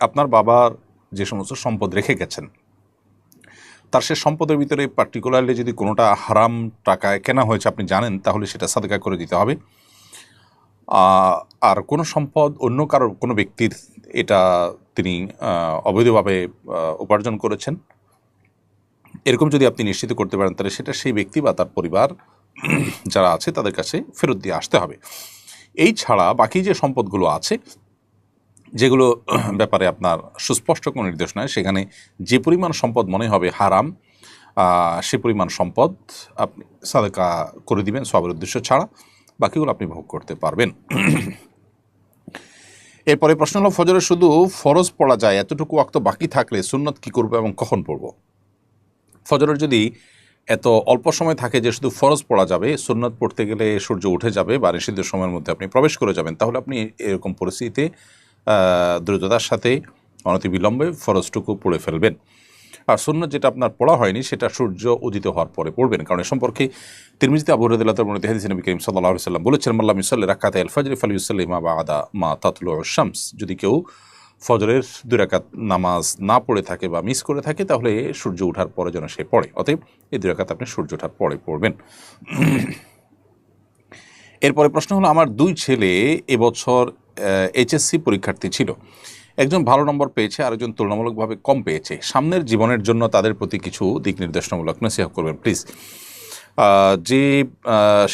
আপনার বাবার যে সমস্ত সম্পদ রেখে গেছেন, তার সে সম্পদের ভিতরে পার্টিকুলারলি যদি কোনোটা হারাম টাকায় কেনা হয়েছে আপনি জানেন, তাহলে সেটা সাদকা করে দিতে হবে। আর কোনো সম্পদ অন্য কোনো ব্যক্তির, এটা তিনি অবৈধভাবে উপার্জন করেছেন, এরকম যদি আপনি নিশ্চিত করতে পারেন, তাহলে সেটা সেই ব্যক্তি বা তার পরিবার যারা আছে তাদের কাছে ফেরত দিয়ে আসতে হবে। এই ছাড়া বাকি যে সম্পদগুলো আছে, যেগুলো ব্যাপারে আপনার সুস্পষ্ট কোনো নির্দেশ নয়, সেখানে যে পরিমাণ সম্পদ মনে হবে হারাম, সে পরিমাণ সম্পদ আপনি সাদকা করে দিবেন সওয়াবের উদ্দেশ্য ছাড়া, বাকিগুলো আপনি ভোগ করতে পারবেন। এরপরে প্রশ্ন হলো, ফজরে শুধু ফরজ পড়া যায়, এতটুকু ওয়াক্ত বাকি থাকলে সুন্নত কি করবো এবং কখন পড়ব? ফজরের যদি এত অল্প সময় থাকে যে শুধু ফরজ পড়া যাবে, সুন্নত পড়তে গেলে সূর্য উঠে যাবে বা নিষিদ্ধ সময়ের মধ্যে আপনি প্রবেশ করে যাবেন, তাহলে আপনি এরকম পরিস্থিতিতে দ্রুততার সাথে অনতিবিলম্বে ফরজটুকু পড়ে ফেলবেন। আর সুন্নাত যেটা আপনার পড়া হয়নি সেটা সূর্য উদিত হওয়ার পরে পড়বেন, কারণ এ সম্পর্কে তিরমিজিতে আবু হুরায়রা রাদিয়াল্লাহু আনহু হাদিসে নবী করিম সাল্লাল্লাহু আলাইহি ওয়াসাল্লাম বলেছেন, মাল্লাম ইউসাল্লি রাকাতাল ফজর ফালইউসাল্লি মা বাদা মা তাতলুউশ শামস। যদি কেউ ফজরের 2 রাকাত নামাজ না পড়ে থাকে বা মিস করে থাকে তাহলে সূর্য ওঠার পরে যেন সে পড়ে। অতএব এই 2 রাকাত আপনি সূর্য ওঠার পরে পড়বেন। এরপরে প্রশ্ন হলো, আমার 2 ছেলে এবছর এইচএসসি পরীক্ষার্থী ছিল। একজন ভালো নম্বর পেয়েছে, আরেকজন তুলনামূলকভাবে কম পেয়েছে। সামনের জীবনের জন্য তাদের প্রতি কিছু দিক নির্দেশনামূলক নসিহত করবেন প্লিজ। যে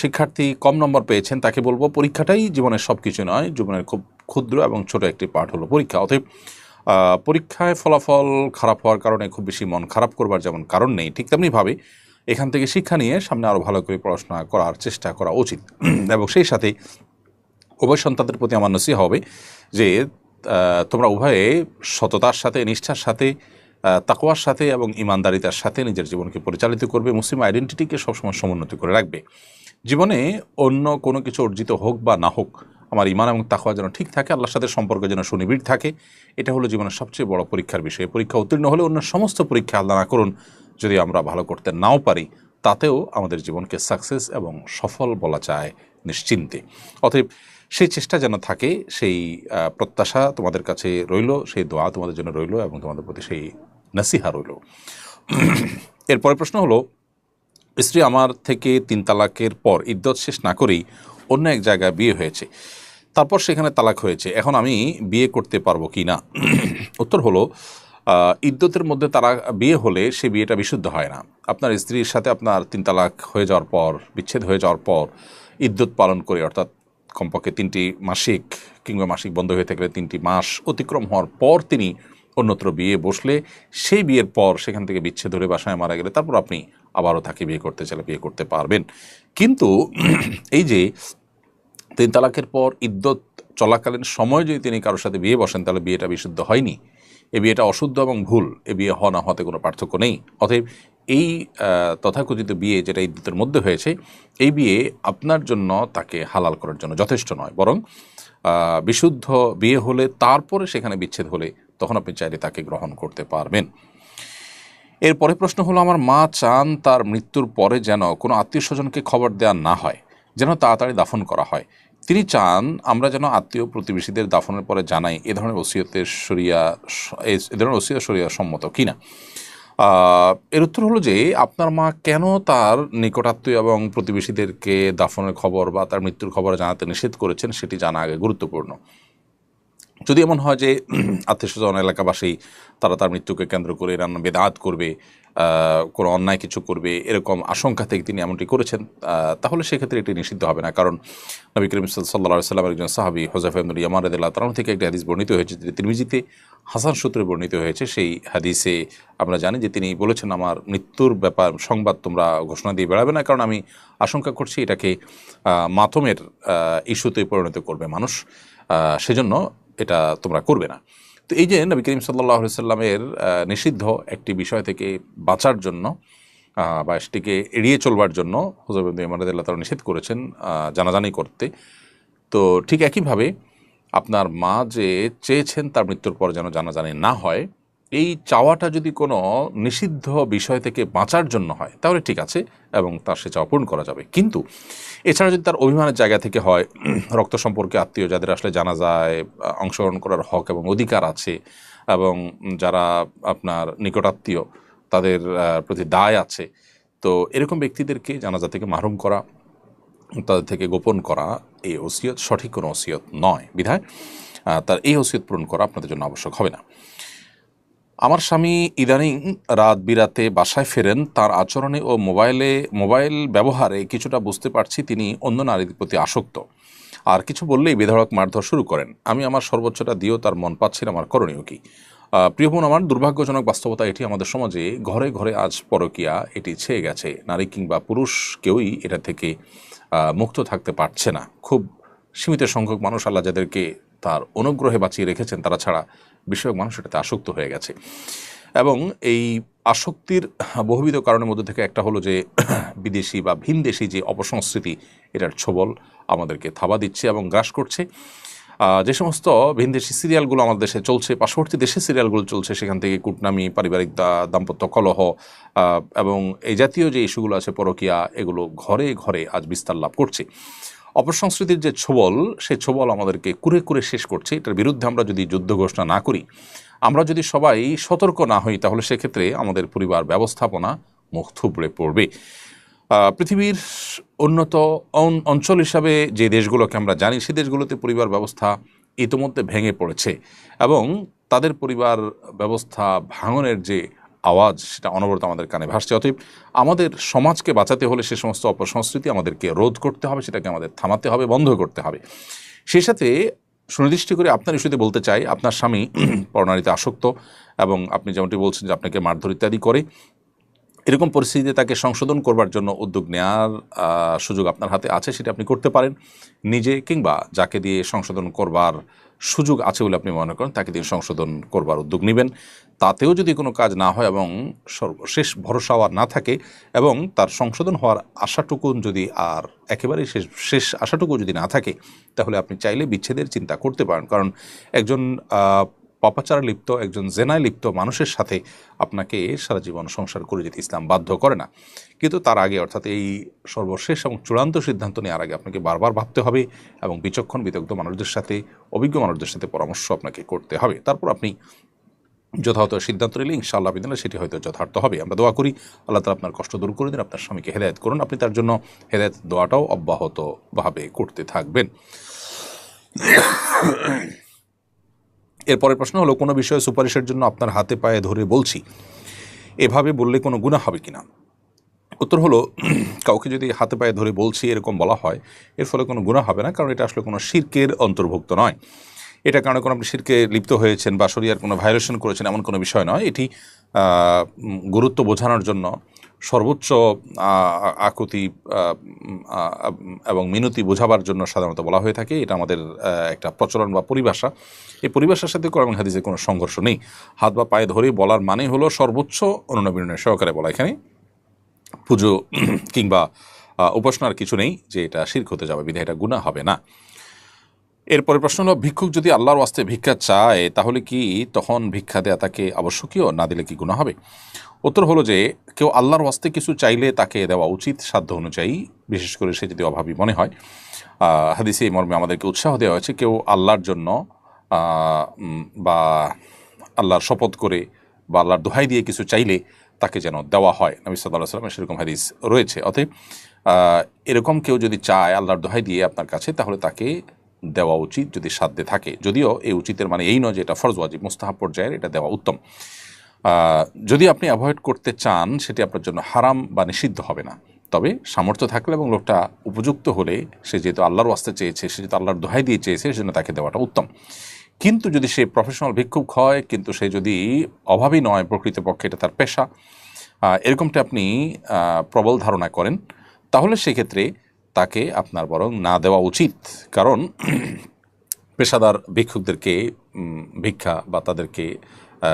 শিক্ষার্থী কম নম্বর পেয়েছেন তাকে বলবো, পরীক্ষাটাই জীবনের সব কিছু নয়, জীবনের খুব ক্ষুদ্র এবং ছোট একটি পার্ট হলো পরীক্ষা। অতএব পরীক্ষায় ফলাফল খারাপ হওয়ার কারণে খুব বেশি মন খারাপ করবার যেমন কারণ নেই, ঠিক তেমনিভাবে এখান থেকে শিক্ষা নিয়ে সামনে আরও ভালো করে পড়াশোনা করার চেষ্টা করা উচিত। এবং সেই সাথে উভয় সন্তানদের প্রতি আমার নসিহত হবে যে তোমরা উভয়ে সততার সাথে, নিষ্ঠার সাথে, তাকওয়ার সাথে এবং ইমানদারিতার সাথে নিজের জীবনকে পরিচালিত করবে, মুসলিম আইডেন্টিটিকে সবসময় সমুন্নতি করে রাখবে। জীবনে অন্য কোনো কিছু অর্জিত হোক বা না হোক, আমার ইমান এবং তাকওয়া যেন ঠিক থাকে, আল্লাহর সাথে সম্পর্ক যেন সুনিবিড় থাকে, এটা হলো জীবনের সবচেয়ে বড় পরীক্ষার বিষয়। পরীক্ষা উত্তীর্ণ হলে অন্য সমস্ত পরীক্ষা আল্লাহ না করুন যদি আমরা ভালো করতে নাও পারি, তাতেও আমাদের জীবনকে সাকসেস এবং সফল বলা যায় নিশ্চিন্তে। অতএব সেই চেষ্টা যেন থাকে, সেই প্রত্যাশা তোমাদের কাছে রইল, সেই দোয়া তোমাদের জন্য রইল এবং তোমাদের প্রতি সেই নসিহা রইল। এরপরে প্রশ্ন হলো, স্ত্রী আমার থেকে 3 তালাকের পর ইদ্যত শেষ না করেই অন্য এক জায়গায় বিয়ে হয়েছে, তারপর সেখানে তালাক হয়েছে, এখন আমি বিয়ে করতে পারবো কি না? উত্তর হলো, ইদ্যতের মধ্যে তারা বিয়ে হলে সে বিয়েটা বিশুদ্ধ হয় না। আপনার স্ত্রীর সাথে আপনার 3 তালাক হয়ে যাওয়ার পর, বিচ্ছেদ হয়ে যাওয়ার পর ইদ্যত পালন করে, অর্থাৎ কমপক্ষে 3টি মাসিক কিংবা মাসিক বন্ধ হয়ে থাকলে 3টি মাস অতিক্রম হওয়ার পর তিনি অন্যত্র বিয়ে বসলে, সেই বিয়ের পর সেখান থেকে বিচ্ছেদ ধরে বাসায় মারা গেলে তারপর আপনি আবারও তাকে বিয়ে করতে চাইলে বিয়ে করতে পারবেন। কিন্তু এই যে 3 তালাকের পর ইদ্যত চলাকালীন সময় যদি তিনি কারোর সাথে বিয়ে বসেন তাহলে বিয়েটা বিশুদ্ধ হয়নি, এই বিয়েটা অশুদ্ধ এবং ভুল, এ বিয়ে হওয়া না হতে কোনো পার্থক্য নেই। অতএব এই তথাকথিত বিয়ে যেটা ইদ্যতের মধ্যে হয়েছে, এই বিয়ে আপনার জন্য তাকে হালাল করার জন্য যথেষ্ট নয়, বরং বিশুদ্ধ বিয়ে হলে তারপরে সেখানে বিচ্ছেদ হলে তখন আপনি চাইলে তাকে গ্রহণ করতে পারবেন। এরপরে প্রশ্ন হলো, আমার মা চান তার মৃত্যুর পরে যেন কোনো আত্মীয় স্বজনকে খবর দেওয়া না হয়, যেন তাড়াতাড়ি দাফন করা হয়। তিনি চান আমরা যেন আত্মীয় প্রতিবেশীদের দাফনের পরে জানাই। এ ধরনের ওসিয়ত শরিয়া সম্মত কিনা? এর উত্তর হলো যে, আপনার মা কেন তার নিকটাত্মীয় এবং প্রতিবেশীদেরকে দাফনের খবর বা তার মৃত্যুর খবর জানাতে নিষেধ করেছেন সেটি জানা আগে গুরুত্বপূর্ণ। যদি এমন হয় যে আত্মীয় স্বজন এলাকাবাসী তারা তার মৃত্যুকে কেন্দ্র করে রান্না বেদাত করবে, কোনো অন্যায় কিছু করবে, এরকম আশঙ্কা থেকে তিনি এমনটি করেছেন, তাহলে সেক্ষেত্রে এটি নিষিদ্ধ হবে না। কারণ নবী করিম সাল্লাল্লাহু আলাইহি ওয়াসাল্লামের একজন সাহাবী হুযায়ফা ইবনে ইয়ামান রাদিয়াল্লাহু তাআলা থেকে একটি হাদিস বর্ণিত হয়েছে, যেটি তিরমিজিতে হাসান সূত্রে বর্ণিত হয়েছে। সেই হাদিসে আমরা জানি যে তিনি বলেছেন, আমার মৃত্যুর ব্যাপার সংবাদ তোমরা ঘোষণা দিয়ে বেড়াবে না, কারণ আমি আশঙ্কা করছি এটাকে মাতমের ইস্যুতে পরিণত করবে মানুষ, সেজন্য এটা তোমরা করবে না। তো এই যে নবী করিম সাল্লাল্লাহু আলাইহি সাল্লামের নিষিদ্ধ একটি বিষয় থেকে বাঁচার জন্য বা সেটিকে এড়িয়ে চলবার জন্য হুযায়ফা ইবনে ইয়ামান রাদিয়াল্লাহু তাআলা নিষেধ করেছেন জানাজানি করতে। তো ঠিক একইভাবে আপনার মা যে চেয়েছেন তার মৃত্যুর পর যেন জানাজানি না হয়, এই চাওয়াটা যদি কোনো নিষিদ্ধ বিষয় থেকে বাঁচার জন্য হয় তাহলে ঠিক আছে এবং তার সে চাওয়া পূরণ করা যাবে। কিন্তু এছাড়া যদি তার অভিমানের জায়গা থেকে হয়, রক্ত সম্পর্কে আত্মীয় যাদের আসলে জানাজায় অংশগ্রহণ করার হক এবং অধিকার আছে এবং যারা আপনার নিকটাত্মীয় তাদের প্রতি দায় আছে, তো এরকম ব্যক্তিদেরকে জানাজা থেকে মাহরুম করা, তাদের থেকে গোপন করা, এই ওসিয়ত সঠিক কোনো ওসিয়ত নয়। বিধায় তার এই ওসিয়ত পূরণ করা আপনাদের জন্য আবশ্যক হবে না। আমার স্বামী ইদানিং রাত বিরাতে বাসায় ফেরেন, তার আচরণে ও মোবাইল ব্যবহারে কিছুটা বুঝতে পারছি তিনি অন্য নারীর প্রতি আসক্ত, আর কিছু বললেই বেধড়ক মারধর শুরু করেন। আমি আমার সর্বোচ্চটা দিয়েও তার মন পাচ্ছি না, আমার করণীয় কি? প্রিয় বোন, আমার দুর্ভাগ্যজনক বাস্তবতা এটি, আমাদের সমাজে ঘরে ঘরে আজ পরকীয়া এটি ছেয়ে গেছে। নারী কিংবা পুরুষ কেউই এটা থেকে মুক্ত থাকতে পারছে না। খুব সীমিত সংখ্যক মানুষ আল্লাহ যাদেরকে তার অনুগ্রহে বাঁচিয়ে রেখেছেন, তারা ছাড়া বেশিরভাগ মানুষ এটাতে আসক্ত হয়ে গেছে। এবং এই আসক্তির বহুবিধ কারণের মধ্যে থেকে একটা হলো যে বিদেশি বা ভিনদেশি যে অপসংস্কৃতি, এটার ছোবল আমাদেরকে থাবা দিচ্ছে এবং গ্রাস করছে। যে সমস্ত ভিনদেশি সিরিয়ালগুলো আমাদের দেশে চলছে, পার্শ্ববর্তী দেশে সিরিয়ালগুলো চলছে, সেখান থেকে কূটনামি, পারিবারিক দাম্পত্য কলহ এবং এই জাতীয় যে ইস্যুগুলো আছে, পরকীয়া, এগুলো ঘরে ঘরে আজ বিস্তার লাভ করছে। অপসংস্কৃতির যে ছোবল, সেই ছোবল আমাদেরকে কুরে কুরে শেষ করছে। এটার বিরুদ্ধে আমরা যদি যুদ্ধ ঘোষণা না করি, আমরা যদি সবাই সতর্ক না হই, তাহলে সেক্ষেত্রে আমাদের পরিবার ব্যবস্থাপনা মুখ থুবড়ে পড়বে। পৃথিবীর উন্নত অঞ্চল হিসাবে যে দেশগুলোকে আমরা জানি, সেই দেশগুলোতে পরিবার ব্যবস্থা ইতোমধ্যে ভেঙে পড়েছে এবং তাদের পরিবার ব্যবস্থা ভাঙনের যে আওয়াজ, সেটা অনবরত আমাদের কানে ভাসছে। অতএব আমাদের সমাজকে বাঁচাতে হলে সে সমস্ত অপসংস্কৃতি আমাদেরকে রোধ করতে হবে, সেটাকে আমাদের থামাতে হবে, বন্ধ করতে হবে। সেই সাথে সুনির্দিষ্ট করে আপনার ইস্যুতে বলতে চাই, আপনার স্বামী পরনারীতে আসক্ত এবং আপনি যেমনটি বলছেন যে আপনাকে মারধর ইত্যাদি করে, এরকম পরিস্থিতিতে তাকে সংশোধন করবার জন্য উদ্যোগ নেওয়ার সুযোগ আপনার হাতে আছে, সেটা আপনি করতে পারেন নিজে, কিংবা যাকে দিয়ে সংশোধন করবার সুযোগ আছে বলে আপনি মনে করেন তাকে দিয়ে সংশোধন করবার উদ্যোগ নেবেন। তাতেও যদি কোনো কাজ না হয় এবং সর্বশেষ ভরসা আর না থাকে এবং তার সংশোধন হওয়ার আশাটুকু যদি আর একেবারে শেষ আশাটুকু যদি না থাকে, তাহলে আপনি চাইলে বিচ্ছেদের চিন্তা করতে পারেন। কারণ একজন পাপাচারে লিপ্ত, একজন জেনায় লিপ্ত মানুষের সাথে আপনাকে সারা জীবন সংসার করে যেতে ইসলাম বাধ্য করে না। কিন্তু তার আগে, অর্থাৎ এই সর্বশেষ এবং চূড়ান্ত সিদ্ধান্ত নেওয়ার আগে আপনাকে বারবার ভাবতে হবে এবং বিচক্ষণ বিদগ্ধ মানুষদের সাথে, অভিজ্ঞ মানুষদের সাথে পরামর্শ আপনাকে করতে হবে। তারপর আপনি যথাযথ সিদ্ধান্ত নিলে ইনশাআল্লাহ বিদিন সেটি হয়তো যথার্থ হবে। আমরা দোয়া করি আল্লাহ তাআলা আপনার কষ্ট দূর করে দিন, আপনার স্বামীকে হেদায়েত করুন, আপনি তার জন্য হেদায়েত দোয়াটাও অব্যাহতভাবে করতে থাকবেন। এরপরের প্রশ্ন হলো, কোনো বিষয়ে সুপারিশের জন্য আপনার হাতে পায়ে ধরে বলছি, এভাবে বললে কোনো গুনাহ হবে কিনা? উত্তর হলো, কাউকে যদি হাতে পায়ে ধরে বলছি এরকম বলা হয়, এর ফলে কোনো গুনাহ হবে না, কারণ এটা আসলে কোনো শিরকের অন্তর্ভুক্ত নয়। এটা কারণে কোনো আপনি শিরকে লিপ্ত হয়েছেন বা শরিয়ার কোনো ভায়োলেশন করেছেন এমন কোনো বিষয় নয়। এটি গুরুত্ব বোঝানোর জন্য সর্বোচ্চ আকুতি এবং মিনতি বোঝাবার জন্য সাধারণত বলা হয়ে থাকে। এটা আমাদের একটা প্রচলন বা পরিভাষা। এই পরিভাষার সাথে কোরআন হাদিসে কোনো সংঘর্ষ নেই। হাত বা পায়ে ধরে বলার মানে হলো সর্বোচ্চ অনুনয় সহকারে বলা। এখানে পুজো কিংবা উপাসনার কিছু নেই যে এটা শিরক হতে যাবে, বিধায় এটা গুনাহ হবে না। এরপরে প্রশ্ন হলো, ভিক্ষুক যদি আল্লাহর ওয়াস্তে ভিক্ষা চায়, তাহলে কি তখন ভিক্ষা দেয়া তাকে আবশ্যকীয়, না দিলে কি গুনাহ হবে? উত্তর হলো যে, কেউ আল্লাহর ওয়াস্তে কিছু চাইলে তাকে দেওয়া উচিত সাধ্য অনুযায়ী, বিশেষ করে সে যদি অভাবী মনে হয়। হাদিসে এই মর্মে আমাদেরকে উৎসাহ দেওয়া হয়েছে, কেউ আল্লাহর জন্য বা আল্লাহর শপথ করে বা আল্লাহর দোহাই দিয়ে কিছু চাইলে তাকে যেন দেওয়া হয়। নবী সাল্লাল্লাহু আলাইহি ওয়াসাল্লামের সেরকম হাদিস রয়েছে। অতএব এরকম কেউ যদি চায় আল্লাহর দোহাই দিয়ে আপনার কাছে, তাহলে তাকে দেওয়া উচিত যদি সাধ্যে থাকে। যদিও এই উচিতের মানে এই নয় যে এটা ফরজ ওয়াজিব, মুস্তাহাব পর্যায়ের, এটা দেওয়া উত্তম। যদি আপনি অ্যাভয়েড করতে চান, সেটি আপনার জন্য হারাম বা নিষিদ্ধ হবে না। তবে সামর্থ্য থাকলে এবং লোকটা উপযুক্ত হলে, সে যেহেতু আল্লাহর ওয়াস্তে চেয়েছে, সে যেহেতু আল্লাহর দোহাই দিয়ে চেয়েছে, সেজন্য তাকে দেওয়াটা উত্তম। কিন্তু যদি সে প্রফেশনাল ভিক্ষুক হয়, কিন্তু সে যদি অভাবী নয়, প্রকৃতপক্ষে এটা তার পেশা, এরকমটা আপনি প্রবল ধারণা করেন, তাহলে সেক্ষেত্রে তাকে আপনার বরং না দেওয়া উচিত। কারণ পেশাদার ভিক্ষুকদেরকে ভিক্ষা বা তাদেরকে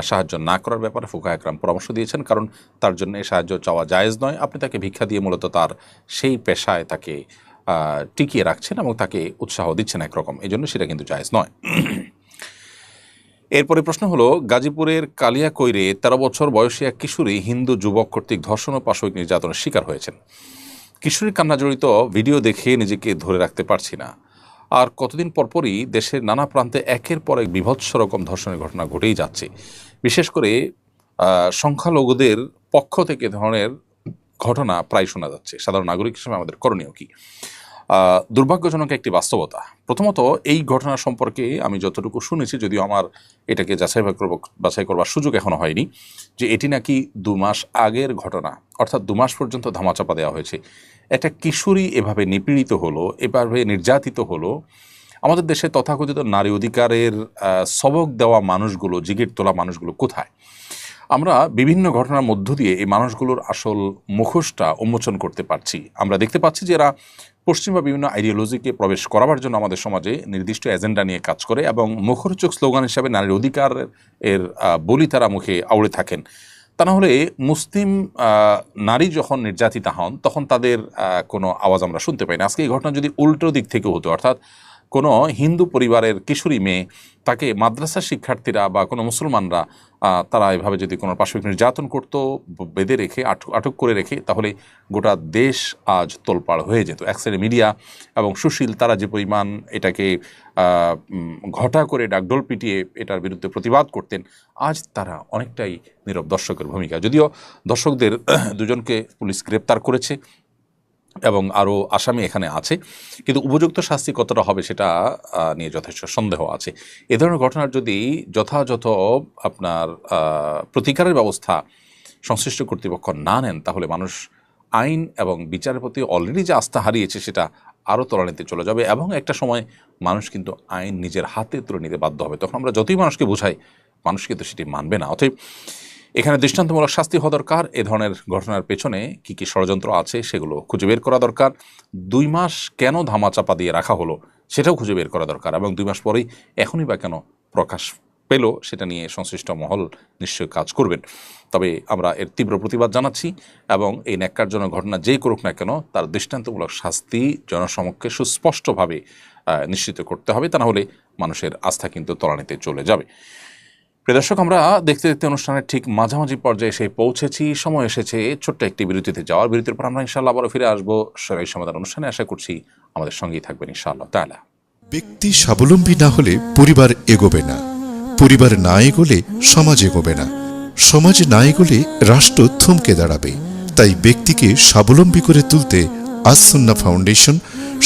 সাহায্য না করার ব্যাপারে ফুকাহা একরাম পরামর্শ দিয়েছেন, কারণ তার জন্য সাহায্য চাওয়া জায়েজ নয়। আপনি তাকে ভিক্ষা দিয়ে মূলত তার সেই পেশায় তাকে টিকিয়ে রাখছেন এবং তাকে উৎসাহ দিচ্ছেন একরকম, এই জন্য সেটা কিন্তু জায়েজ নয়। এরপরে প্রশ্ন হলো, গাজীপুরের কালিয়াকৈরে 13 বছর বয়সী এক কিশোরী হিন্দু যুবক কর্তৃক ধর্ষণ ও পাশবিক নির্যাতনের শিকার হয়েছেন। কিশোরীর কান্না জড়িত ভিডিও দেখে নিজেকে ধরে রাখতে পারছি না। আর কতদিন পরপরই দেশের নানা প্রান্তে একের পর এক বিভৎস রকম ধর্ষণের ঘটনা ঘটেই যাচ্ছে। বিশেষ করে সংখ্যালঘুদের পক্ষ থেকে ধরনের ঘটনা প্রায় শোনা যাচ্ছে। সাধারণ নাগরিক হিসেবে আমাদের করণীয় কি? দুর্ভাগ্যজনক একটি বাস্তবতা। প্রথমত, এই ঘটনা সম্পর্কে আমি যতটুকু শুনেছি, যদিও আমার এটাকে বাছাই করবার সুযোগ এখনো হয়নি, যে এটি নাকি 2 মাস আগের ঘটনা, অর্থাৎ 2 মাস পর্যন্ত ধামাচাপা দেওয়া হয়েছে। একটা কিশোরী এভাবে নিপীড়িত হলো, এভাবে নির্যাতিত হলো। আমাদের দেশে তথাকথিত নারী অধিকারের সবক দেওয়া মানুষগুলো, জিগির তোলা মানুষগুলো কোথায়? আমরা বিভিন্ন ঘটনার মধ্য দিয়ে এই মানুষগুলোর আসল মুখোশটা উন্মোচন করতে পারছি। আমরা দেখতে পাচ্ছি যে এরা পশ্চিমা বিভিন্ন আইডিওলজিকে প্রবেশ করাবার জন্য আমাদের সমাজে নির্দিষ্ট এজেন্ডা নিয়ে কাজ করে এবং মুখরোচক স্লোগান হিসাবে নারীর অধিকার এর বলি তারা মুখে আউড়ে থাকেন। তা না হলে মুসলিম নারী যখন নির্যাতিতা হন, তখন তাদের কোনো আওয়াজ আমরা শুনতে পাই না। আজকে এই ঘটনা যদি উল্টো দিক থেকে হতো, অর্থাৎ কোনো হিন্দু পরিবারের কিশোরী মেয়ে তাকে মাদ্রাসা শিক্ষার্থীরা বা কোনো মুসলমানরা তারা এভাবে যদি কোনো পাশবিক নির্যাতন করতো, বেঁধে রেখে আটক করে রেখে, তাহলে গোটা দেশ আজ তোলপাড় হয়ে যেত। এক সাইডে মিডিয়া এবং সুশীল তারা যে পরিমাণ এটাকে ঘটা করে ডাকডোল পিটিয়ে এটার বিরুদ্ধে প্রতিবাদ করতেন, আজ তারা অনেকটাই নীরব দর্শকের ভূমিকা। যদিও দর্শকদের দুজনকে পুলিশ গ্রেপ্তার করেছে এবং আরও আসামি এখানে আছে, কিন্তু উপযুক্ত শাস্তি কতটা হবে সেটা নিয়ে যথেষ্ট সন্দেহ আছে। এ ধরনের ঘটনার যদি যথাযথ আপনার প্রতিকারের ব্যবস্থা সংশ্লিষ্ট কর্তৃপক্ষ না নেন, তাহলে মানুষ আইন এবং বিচারের প্রতি অলরেডি যে আস্থা হারিয়েছে সেটা আরও তলানিতে চলে যাবে, এবং একটা সময় মানুষ কিন্তু আইন নিজের হাতে তুলে নিতে বাধ্য হবে। তখন আমরা যতই মানুষকে বোঝাই, মানুষ কিন্তু সেটি মানবে না। অতএব এখানে দৃষ্টান্তমূলক শাস্তি হওয়া দরকার। এ ধরনের ঘটনার পেছনে কী কী ষড়যন্ত্র আছে সেগুলো খুঁজে বের করা দরকার। 2 মাস কেন ধামাচাপা দিয়ে রাখা হলো সেটাও খুঁজে বের করা দরকার, এবং 2 মাস পরেই এখনই বা কেন প্রকাশ পেল সেটা নিয়ে সংশ্লিষ্ট মহল নিশ্চয়ই কাজ করবেন। তবে আমরা এর তীব্র প্রতিবাদ জানাচ্ছি, এবং এই ন্যাক্কারজনক ঘটনা যেই করুক না কেন তার দৃষ্টান্তমূলক শাস্তি জনসমক্ষে সুস্পষ্টভাবে নিশ্চিত করতে হবে, তা না হলে মানুষের আস্থা কিন্তু তলানিতে চলে যাবে। প্রিয় দর্শক, আমরা দেখতে দেখতে অনুষ্ঠানের ঠিক মাঝামাঝি পর্যায়ে এসে পৌঁছেছি। সময় এসেছে ছোট্ট একটি বিরতিতে যাওয়ার। বিরতির পর আমরা ইনশাআল্লাহ আবারও ফিরে আসবো শরীর সমাধান অনুষ্ঠানে। আশা করছি আমাদের সঙ্গেই থাকবেন ইনশাআল্লাহ তাআলা। ব্যক্তি স্বাবলম্বী না হলে পরিবার এগোবে না, পরিবার না এগোলে সমাজ এগোবে না, সমাজ না এগোলে রাষ্ট্র থমকে দাঁড়াবে। তাই ব্যক্তিকে স্বাবলম্বী করে তুলতে আস-সুন্নাহ ফাউন্ডেশন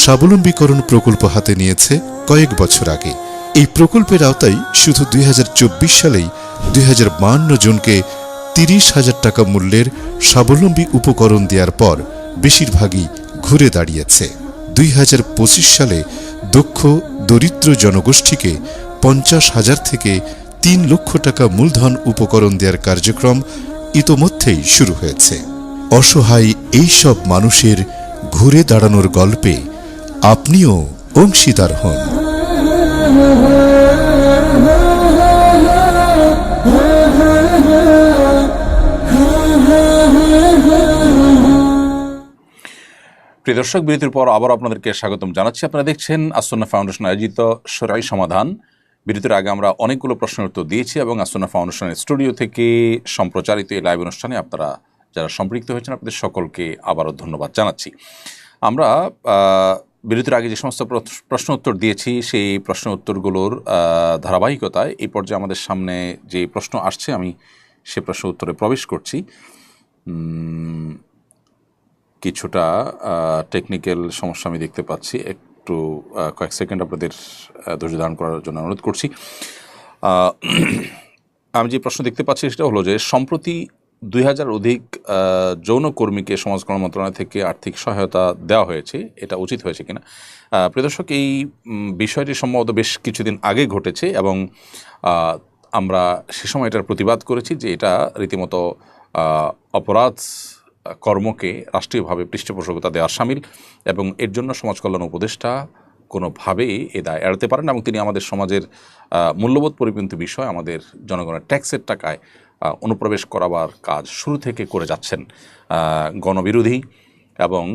স্বাবলম্বীকরণ প্রকল্প হাতে নিয়েছে কয়েক বছর আগে। এই প্রকল্পের আওতায় শুধু 2024 সালেই 2052 জনকে 30,000 টাকা মূল্যের স্বাবলম্বী উপকরণ দেওয়ার পর বেশিরভাগই ঘুরে দাঁড়িয়েছে। 2025 সালে দক্ষ দরিদ্র জনগোষ্ঠীকে 50,000 থেকে 3 লক্ষ টাকা মূলধন উপকরণ দেওয়ার কার্যক্রম ইতোমধ্যেই শুরু হয়েছে। অসহায় এই সব মানুষের ঘুরে দাঁড়ানোর গল্পে আপনিও অংশীদার হন। প্রিয় দর্শক, বিরতির পর আবার আপনাদেরকে স্বাগতম জানাচ্ছি। আপনারা দেখছেন আস-সুন্নাহ ফাউন্ডেশন আয়োজিত শরঈ সমাধান। বিরতির আগে আমরা অনেকগুলো প্রশ্নের উত্তর দিয়েছি, এবং আস-সুন্নাহ ফাউন্ডেশনের স্টুডিও থেকে সম্প্রচারিত এই লাইভ অনুষ্ঠানে আপনারা যারা সম্পৃক্ত হয়েছেন আপনাদের সকলকে আবারও ধন্যবাদ জানাচ্ছি। আমরা বিরতির আগে যে সমস্ত প্রশ্ন উত্তর দিয়েছি সেই প্রশ্ন উত্তরগুলোর ধারাবাহিকতায় এই পর্যায়ে আমাদের সামনে যে প্রশ্ন আসছে আমি সে প্রশ্ন উত্তরে প্রবেশ করছি। কিছুটা টেকনিক্যাল সমস্যা আমি দেখতে পাচ্ছি, একটু কয়েক সেকেন্ড আপনাদের ধৈর্য ধারণ করার জন্য অনুরোধ করছি। আমি যে প্রশ্ন দেখতে পাচ্ছি সেটা হলো যে সম্প্রতি 2000 অধিক যৌনকর্মীকে সমাজ কল্যাণ মন্ত্রণালয় থেকে আর্থিক সহায়তা দেওয়া হয়েছে, এটা উচিত হয়েছে কিনা? প্রিয় দর্শক, এই বিষয়টি সম্ভবত বেশ কিছুদিন আগে ঘটেছে, এবং আমরা সে সময় এটার প্রতিবাদ করেছি যে এটা রীতিমতো অপরাধ কর্মকে রাষ্ট্রীয়ভাবে পৃষ্ঠপোষকতা দেওয়ার শামিল, এবং এর জন্য সমাজ কল্যাণ উপদেষ্টা কোনোভাবেই এ দায় এড়াতে পারেন, এবং তিনি আমাদের সমাজের মূল্যবোধ পরিপন্থী বিষয়, আমাদের জনগণের ট্যাক্সের টাকায় অনুপ্রবেশ করাবার কাজ শুরু থেকে করে যাচ্ছেন। গণবিরোধী এবং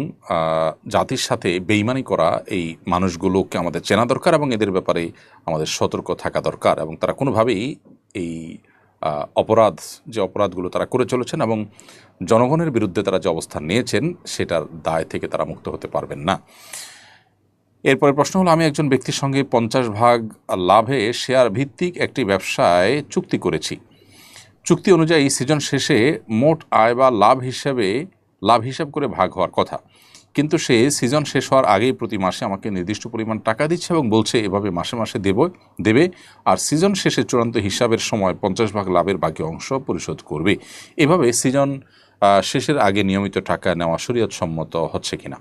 জাতির সাথে বেইমানি করা এই মানুষগুলোকে আমাদের চেনা দরকার, এবং এদের ব্যাপারে আমাদের সতর্ক থাকা দরকার, এবং তারা কোনোভাবেই এই যে অপরাধগুলো তারা করে চলেছেন এবং জনগণের বিরুদ্ধে তারা যে অবস্থান নিয়েছেন সেটার দায় থেকে তারা মুক্ত হতে পারবেন না। এরপরে প্রশ্ন হলো, আমি একজন ব্যক্তির সঙ্গে 50 ভাগ লাভে শেয়ার ভিত্তিক একটি ব্যবসায় চুক্তি করেছি। চুক্তি অনুযায়ী সিজন শেষে মোট আয় বা লাভ হিসাব করে ভাগ হওয়ার কথা, কিন্তু সে সিজন শেষ হওয়ার আগেই প্রতি মাসে আমাকে নির্দিষ্ট পরিমাণ টাকা দিচ্ছে এবং বলছে এভাবে মাসে মাসে দেবে, আর সিজন শেষে চূড়ান্ত হিসাবের সময় 50 ভাগ লাভের বাকি অংশ পরিশোধ করবে। এভাবে সিজন শেষের আগে নিয়মিত টাকা নেওয়া শরীয়তসম্মত হচ্ছে কিনা?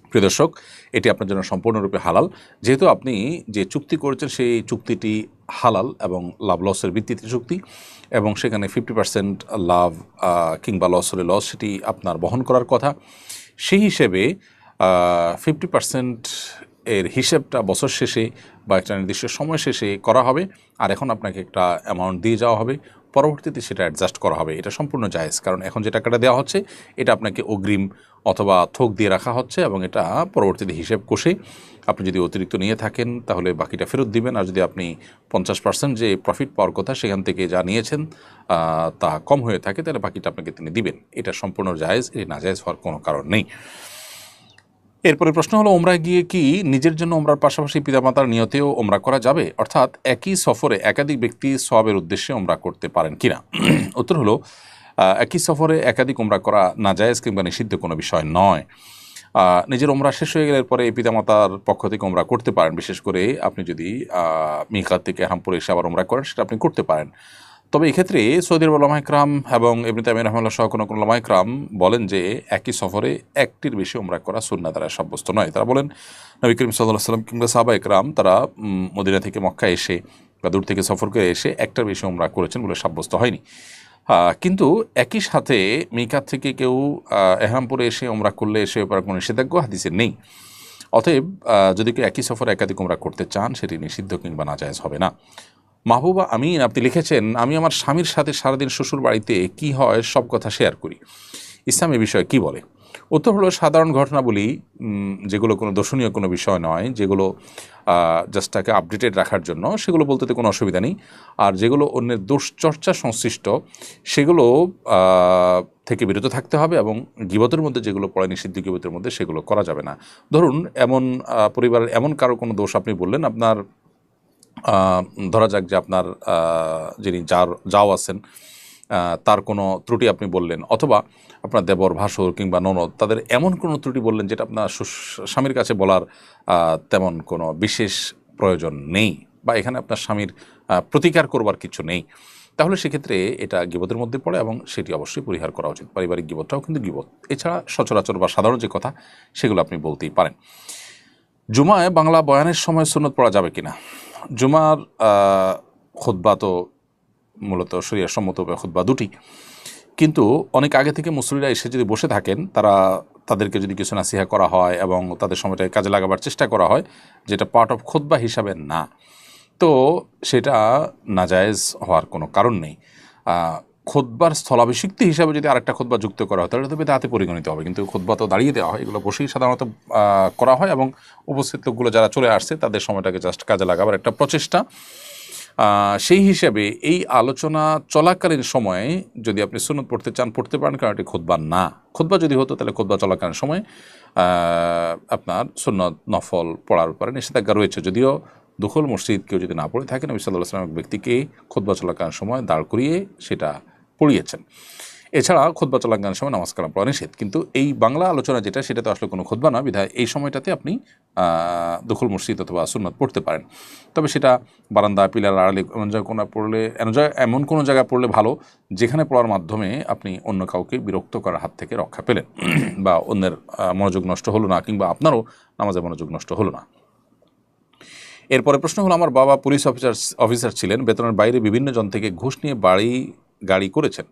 প্রিয় দর্শক, এটি আপনার জন্য সম্পূর্ণরূপে হালাল, যেহেতু আপনি যে চুক্তি করেছেন সেই চুক্তিটি হালাল এবং লাভ লসের ভিত্তিতে চুক্তি, এবং সেখানে 50% লাভ কিংবা লস হলে লস সেটি আপনার বহন করার কথা। সেই হিসেবে 50% এর হিসেবটা বছর শেষে বা একটা নির্দিষ্ট সময় শেষে করা হবে, আর এখন আপনাকে একটা অ্যামাউন্ট দিয়ে যাওয়া হবে, পরবর্তীতে সেটা অ্যাডজাস্ট করা হবে। এটা সম্পূর্ণ জায়েজ, কারণ এখন যে টাকাটা দেওয়া হচ্ছে এটা আপনাকে অগ্রিম অথবা থোক দিয়ে রাখা হচ্ছে, এবং এটা পরবর্তীতে হিসেব কষে আপনি যদি অতিরিক্ত নিয়ে থাকেন তাহলে বাকিটা ফেরত দিবেন, আর যদি আপনি 50% যে প্রফিট পাওয়ার কথা সেখান থেকে যা নিয়েছেন তা কম হয়ে থাকে তাহলে বাকিটা আপনাকে তিনি দিবেন। এটা সম্পূর্ণ জায়েজ, এ নাজায়েজ হওয়ার কোনো কারণ নেই। এরপরে প্রশ্ন হলো, ওমরায় গিয়ে কি নিজের জন্য ওমরার পাশাপাশি পিতামাতার নিয়তেও ওমরা করা যাবে, অর্থাৎ একই সফরে একাধিক ব্যক্তি সওয়াবের উদ্দেশ্যে ওমরা করতে পারেন কিনা? উত্তর হলো, একই সফরে একাধিক ওমরা করা নাজায়েজ কিংবা নিষিদ্ধ কোনো বিষয় নয়। নিজের ওমরা শেষ হয়ে গেলে পরে পিতামাতার পক্ষ থেকে ওমরা করতে পারেন, বিশেষ করে আপনি যদি মিকাত থেকে ইহরাম পরে এসে আবার ওমরা করেন সেটা আপনি করতে পারেন। তবে এক্ষেত্রে সৌদি আরবের উলামা ইকরাম এবং ইবনে তাইমিয়া রাহিমাহুল্লাহ সহ কোনো কোনো উলামা ইকরাম বলেন যে একই সফরে একটির বেশি ওমরা করা সুন্নাহ দ্বারা সাব্যস্ত নয়। তারা বলেন নবী করিম সাল্লাল্লাহু আলাইহি ওয়াসাল্লাম কিংবা সাহাবা ইকরাম তারা মদিনা থেকে মক্কা এসে বা দূর থেকে সফর করে এসে একটার বেশি ওমরা করেছেন বলে সাব্যস্ত হয়নি। কিন্তু একই সাথে মিকাত থেকে কেউ ইহরাম পরে এসে ওমরা করলে সে ব্যাপারে কোনো নিষেধাজ্ঞা হাদিসে নেই। অতএব যদি কেউ একই সফরে একাধিক ওমরা করতে চান সেটি নিষিদ্ধ কিংবা নাজায়েজ হবে না। মাহবুবা আমিন আপনি লিখেছেন, আমি আমার স্বামীর সাথে সারাদিন শ্বশুর বাড়িতে কি হয় সব কথা শেয়ার করি, ইসলাম এ বিষয়ে কী বলে? উত্তর হলো, সাধারণ ঘটনাবলী যেগুলো কোনো দর্শনীয় কোনো বিষয় নয়, যেগুলো জাস্ট তাকে আপডেটেড রাখার জন্য, সেগুলো বলতে তো কোনো অসুবিধা নেই। আর যেগুলো অন্যের দুশ্চর্চা সংশ্লিষ্ট সেগুলো থেকে বিরত থাকতে হবে, এবং গীবতের মধ্যে যেগুলো পড়ে নিষিদ্ধ গীবতের মধ্যে সেগুলো করা যাবে না। ধরুন এমন পরিবারের এমন কারো কোনো দোষ আপনি বললেন, আপনার ধরা যাক যে আপনার যিনি যাও আছেন তার কোনো ত্রুটি আপনি বললেন, অথবা আপনার দেবর ভাসুর কিংবা ননদ তাদের এমন কোনো ত্রুটি বললেন যেটা আপনার স্বামীর কাছে বলার তেমন কোনো বিশেষ প্রয়োজন নেই, বা এখানে আপনার স্বামীর প্রতিকার করবার কিছু নেই, তাহলে সেক্ষেত্রে এটা গীবতের মধ্যে পড়ে এবং সেটি অবশ্যই পরিহার করা উচিত। পারিবারিক গীবতটাও কিন্তু গীবত। এছাড়া সচরাচর বা সাধারণ যে কথা সেগুলো আপনি বলতেই পারেন। জুমায় বাংলা বয়ানের সময় সুন্নত পড়া যাবে কিনা? জুমার খুতবা তো মূলত শরিয়া সম্মত খুতবা দুটি, কিন্তু অনেক আগে থেকে মুসল্লিরা এসে যদি বসে থাকেন, তাদেরকে যদি কিছু নাসিহা করা হয় এবং তাদের সময়টাকে কাজে লাগাবার চেষ্টা করা হয়, যেটা পার্ট অফ খুতবা হিসাবে না, তো সেটা নাজায়েজ হওয়ার কোনো কারণ নেই। খুতবার স্থলাভিষিক্তি হিসাবে যদি আরেকটা খুতবা যুক্ত করা হয় তাহলে তবে তাতে পরিগণিত হবে, কিন্তু খুতবা তো দাঁড়িয়ে দেওয়া হয়, এগুলো বসেই সাধারণত করা হয়, এবং উপস্থিত লোকগুলো যারা চলে আসছে তাদের সময়টাকে জাস্ট কাজে লাগাবার একটা প্রচেষ্টা। সেই হিসাবে এই আলোচনা চলাকালীন সময়ে যদি আপনি সুন্নত পড়তে চান পড়তে পারেন, কারণ এটি খুতবা না। খুতবা যদি হতো তাহলে খুতবা চলাকালীন সময় আপনার সুন্নত নফল পড়ার উপরে নিষেধাজ্ঞা রয়েছে, যদিও দুখুল মসজিদ কেউ যদি না পড়ে থাকেন, নবী সাল্লাল্লাহু আলাইহি ওয়াসাল্লাম এক ব্যক্তিকে খুতবা চলাকালীন সময় দাঁড় করিয়ে সেটা পড়িয়েছেন। এছাড়া খুতবা চলাকালীন সময় নামাজ কালাম পড়া নিষেধ, কিন্তু এই বাংলা আলোচনা যেটা সেটা তো আসলে কোনো খুতবা না, বিধায় এই সময়টাতে আপনি দুখুল মসজিদ অথবা সুন্নত পড়তে পারেন। তবে সেটা বারান্দা, পিলার, আড়ালে এমন জায়গায় কোনো পড়লে এমন কোনো জায়গায় পড়লে ভালো যেখানে পড়ার মাধ্যমে আপনি অন্য কাউকে বিরক্ত করার হাত থেকে রক্ষা পেলেন, বা অন্যের মনোযোগ নষ্ট হলো না, কিংবা আপনারও নামাজে মনোযোগ নষ্ট হলো না। এরপরে প্রশ্ন হলো, আমার বাবা পুলিশ অফিসার ছিলেন, বেতনের বাইরে বিভিন্ন জন থেকে ঘুষ নিয়ে গাড়ি করেছেন,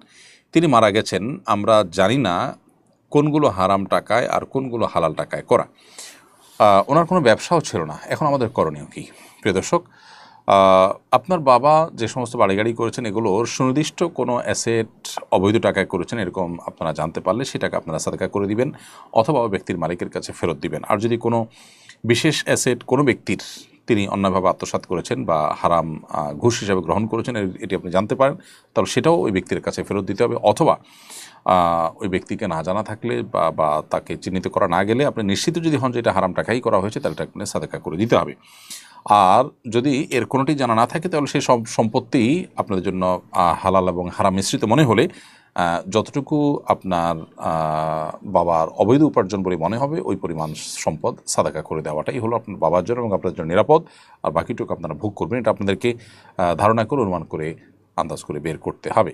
তিনি মারা গেছেন, আমরা জানি না কোনগুলো হারাম টাকায় আর কোনগুলো হালাল টাকায় করা। ওনার কোনো ব্যবসাও ছিল না, এখন আমাদের করণীয় কী? প্রিয় দর্শক, আপনার বাবা যে সমস্ত বাড়ি করেছেন এগুলোর সুনির্দিষ্ট কোনো অ্যাসেট অবৈধ টাকায় করেছেন এরকম আপনারা জানতে পারলে সেটাকে আপনারা সাদাকা করে দিবেন, অথবা ব্যক্তির মালিকের কাছে ফেরত দিবেন। আর যদি কোনো বিশেষ অ্যাসেট কোনো ব্যক্তির তিনি অন্যায়ভাবে আত্মসাৎ করেছেন বা হারাম ঘুষ হিসাবে গ্রহণ করেছেন এটি আপনি জানতে পারেন, তাহলে সেটাও ওই ব্যক্তির কাছে ফেরত দিতে হবে, অথবা ওই ব্যক্তিকে না জানা থাকলে বা তাকে চিহ্নিত করা না গেলে আপনি নিশ্চিত যদি হন যে এটা হারাম টাকাই করা হয়েছে তাহলে এটা আপনি সাদাকা করে দিতে হবে। আর যদি এর কোনোটি জানা না থাকে তাহলে সেই সব সম্পত্তি আপনাদের জন্য হালাল এবং হারাম মিশ্রিত মনে হলে যতটুকু আপনার বাবার অবৈধ উপার্জন বলে মনে হবে ওই পরিমাণ সম্পদ সাদাকা করে দেওয়াটাই হলো আপনার বাবার জন্য এবং আপনাদের জন্য নিরাপদ। আর বাকিটুকু আপনারা ভোগ করবেন, এটা আপনাদেরকে ধারণা করে অনুমান করে আন্দাজ করে বের করতে হবে।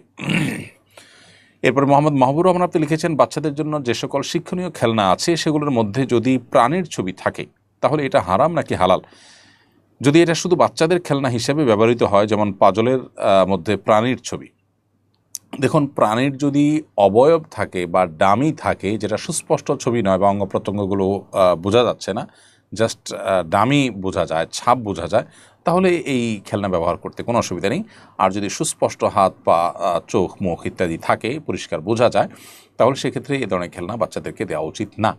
এরপর মোহাম্মদ মাহবুর রহমান আপনি লিখেছেন, বাচ্চাদের জন্য যে সকল শিক্ষণীয় খেলনা আছে সেগুলোর মধ্যে যদি প্রাণীর ছবি থাকে তাহলে এটা হারাম নাকি হালাল? যদি এটা শুধু বাচ্চাদের খেলনা হিসেবে ব্যবহৃত হয়, যেমন পাজলের মধ্যে প্রাণীর ছবি, দেখুন প্রাণীর যদি অবয়ব থাকে বা ডামি থাকে যেটা সুস্পষ্ট ছবি নয় বা অঙ্গ প্রত্যঙ্গগুলো বোঝা যাচ্ছে না, জাস্ট ডামি বোঝা যায়, ছাপ বোঝা যায়, তাহলে এই খেলনা ব্যবহার করতে কোনো অসুবিধা নেই। আর যদি সুস্পষ্ট হাত পা, চোখ, মুখ ইত্যাদি থাকে, পরিষ্কার বোঝা যায়, তাহলে সেক্ষেত্রে এ ধরনের খেলনা বাচ্চাদেরকে দেওয়া উচিত না।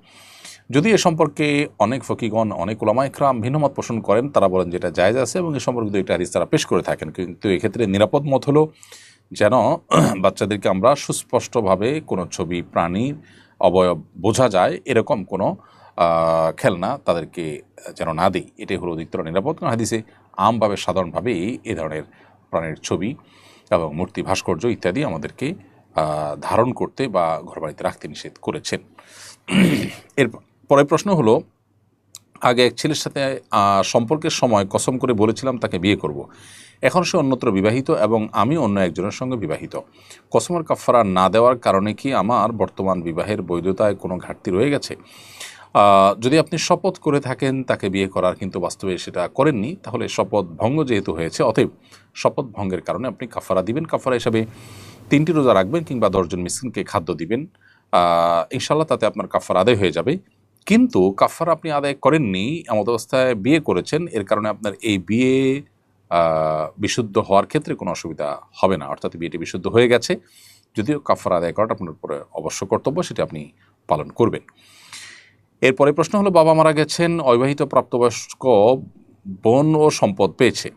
যদি এ সম্পর্কে অনেক ফকিগণ, অনেক ওলামা ইকরাম ভিন্নমত পোষণ করেন, তারা বলেন যেটা জায়েজ আছে এবং এ সম্পর্কে দুইটা হাদিস তারা পেশ করে থাকেন। কিন্তু এক্ষেত্রে নিরাপদ মত হলো যেন বাচ্চাদেরকে আমরা সুস্পষ্টভাবে কোনো ছবি, প্রাণীর অবয়ব বোঝা যায় এরকম কোনো খেলনা তাদেরকে যেন না দিই, এটাই হলো অধিকতর নিরাপদ। কারণ হাদিসে আমভাবে সাধারণভাবেই এ ধরনের প্রাণীর ছবি এবং মূর্তি, ভাস্কর্য ইত্যাদি আমাদেরকে ধারণ করতে বা ঘরবাড়িতে রাখতে নিষেধ করেছেন। এর পরের প্রশ্ন হলো, আগে এক ছেলের সাথে সম্পর্কের সময় কসম করে বলেছিলাম তাকে বিয়ে করব। এখন সে অন্যত্র বিবাহিত এবং আমি অন্য একজনের সঙ্গে বিবাহিত। কসমের কাফারা না দেওয়ার কারণে কি আমার বর্তমান বিবাহের বৈধতায় কোনো ঘাটতি রয়ে গেছে? যদি আপনি শপথ করে থাকেন তাকে বিয়ে করার, কিন্তু বাস্তবে সেটা করেননি, তাহলে শপথ ভঙ্গ যেহেতু হয়েছে, অতএব শপথ ভঙ্গের কারণে আপনি কাফারা দিবেন। কাফারা হিসাবে 3টি রোজা রাখবেন কিংবা 10 জন মিসকিনকে খাদ্য দিবেন। ইনশাল্লাহ তাতে আপনার কাফারা আদায় হয়ে যাবে। কিন্তু কাফারা আপনি আদায় করেননি, এমত অবস্থায় বিয়ে করেছেন, এর কারণে আপনার এই বিয়ে বিশুদ্ধ হওয়ার ক্ষেত্রে কোনো অসুবিধা হবে না, অর্থাৎ বিয়েটি বিশুদ্ধ হয়ে গেছে। যদিও কাফারা আদায় করাটা আপনার উপরে অবশ্য কর্তব্য, সেটা আপনি পালন করবেন। এরপরে প্রশ্ন হলো, বাবা মারা গেছেন, অবিবাহিত প্রাপ্তবয়স্ক বোন ও সম্পদ পেয়েছে,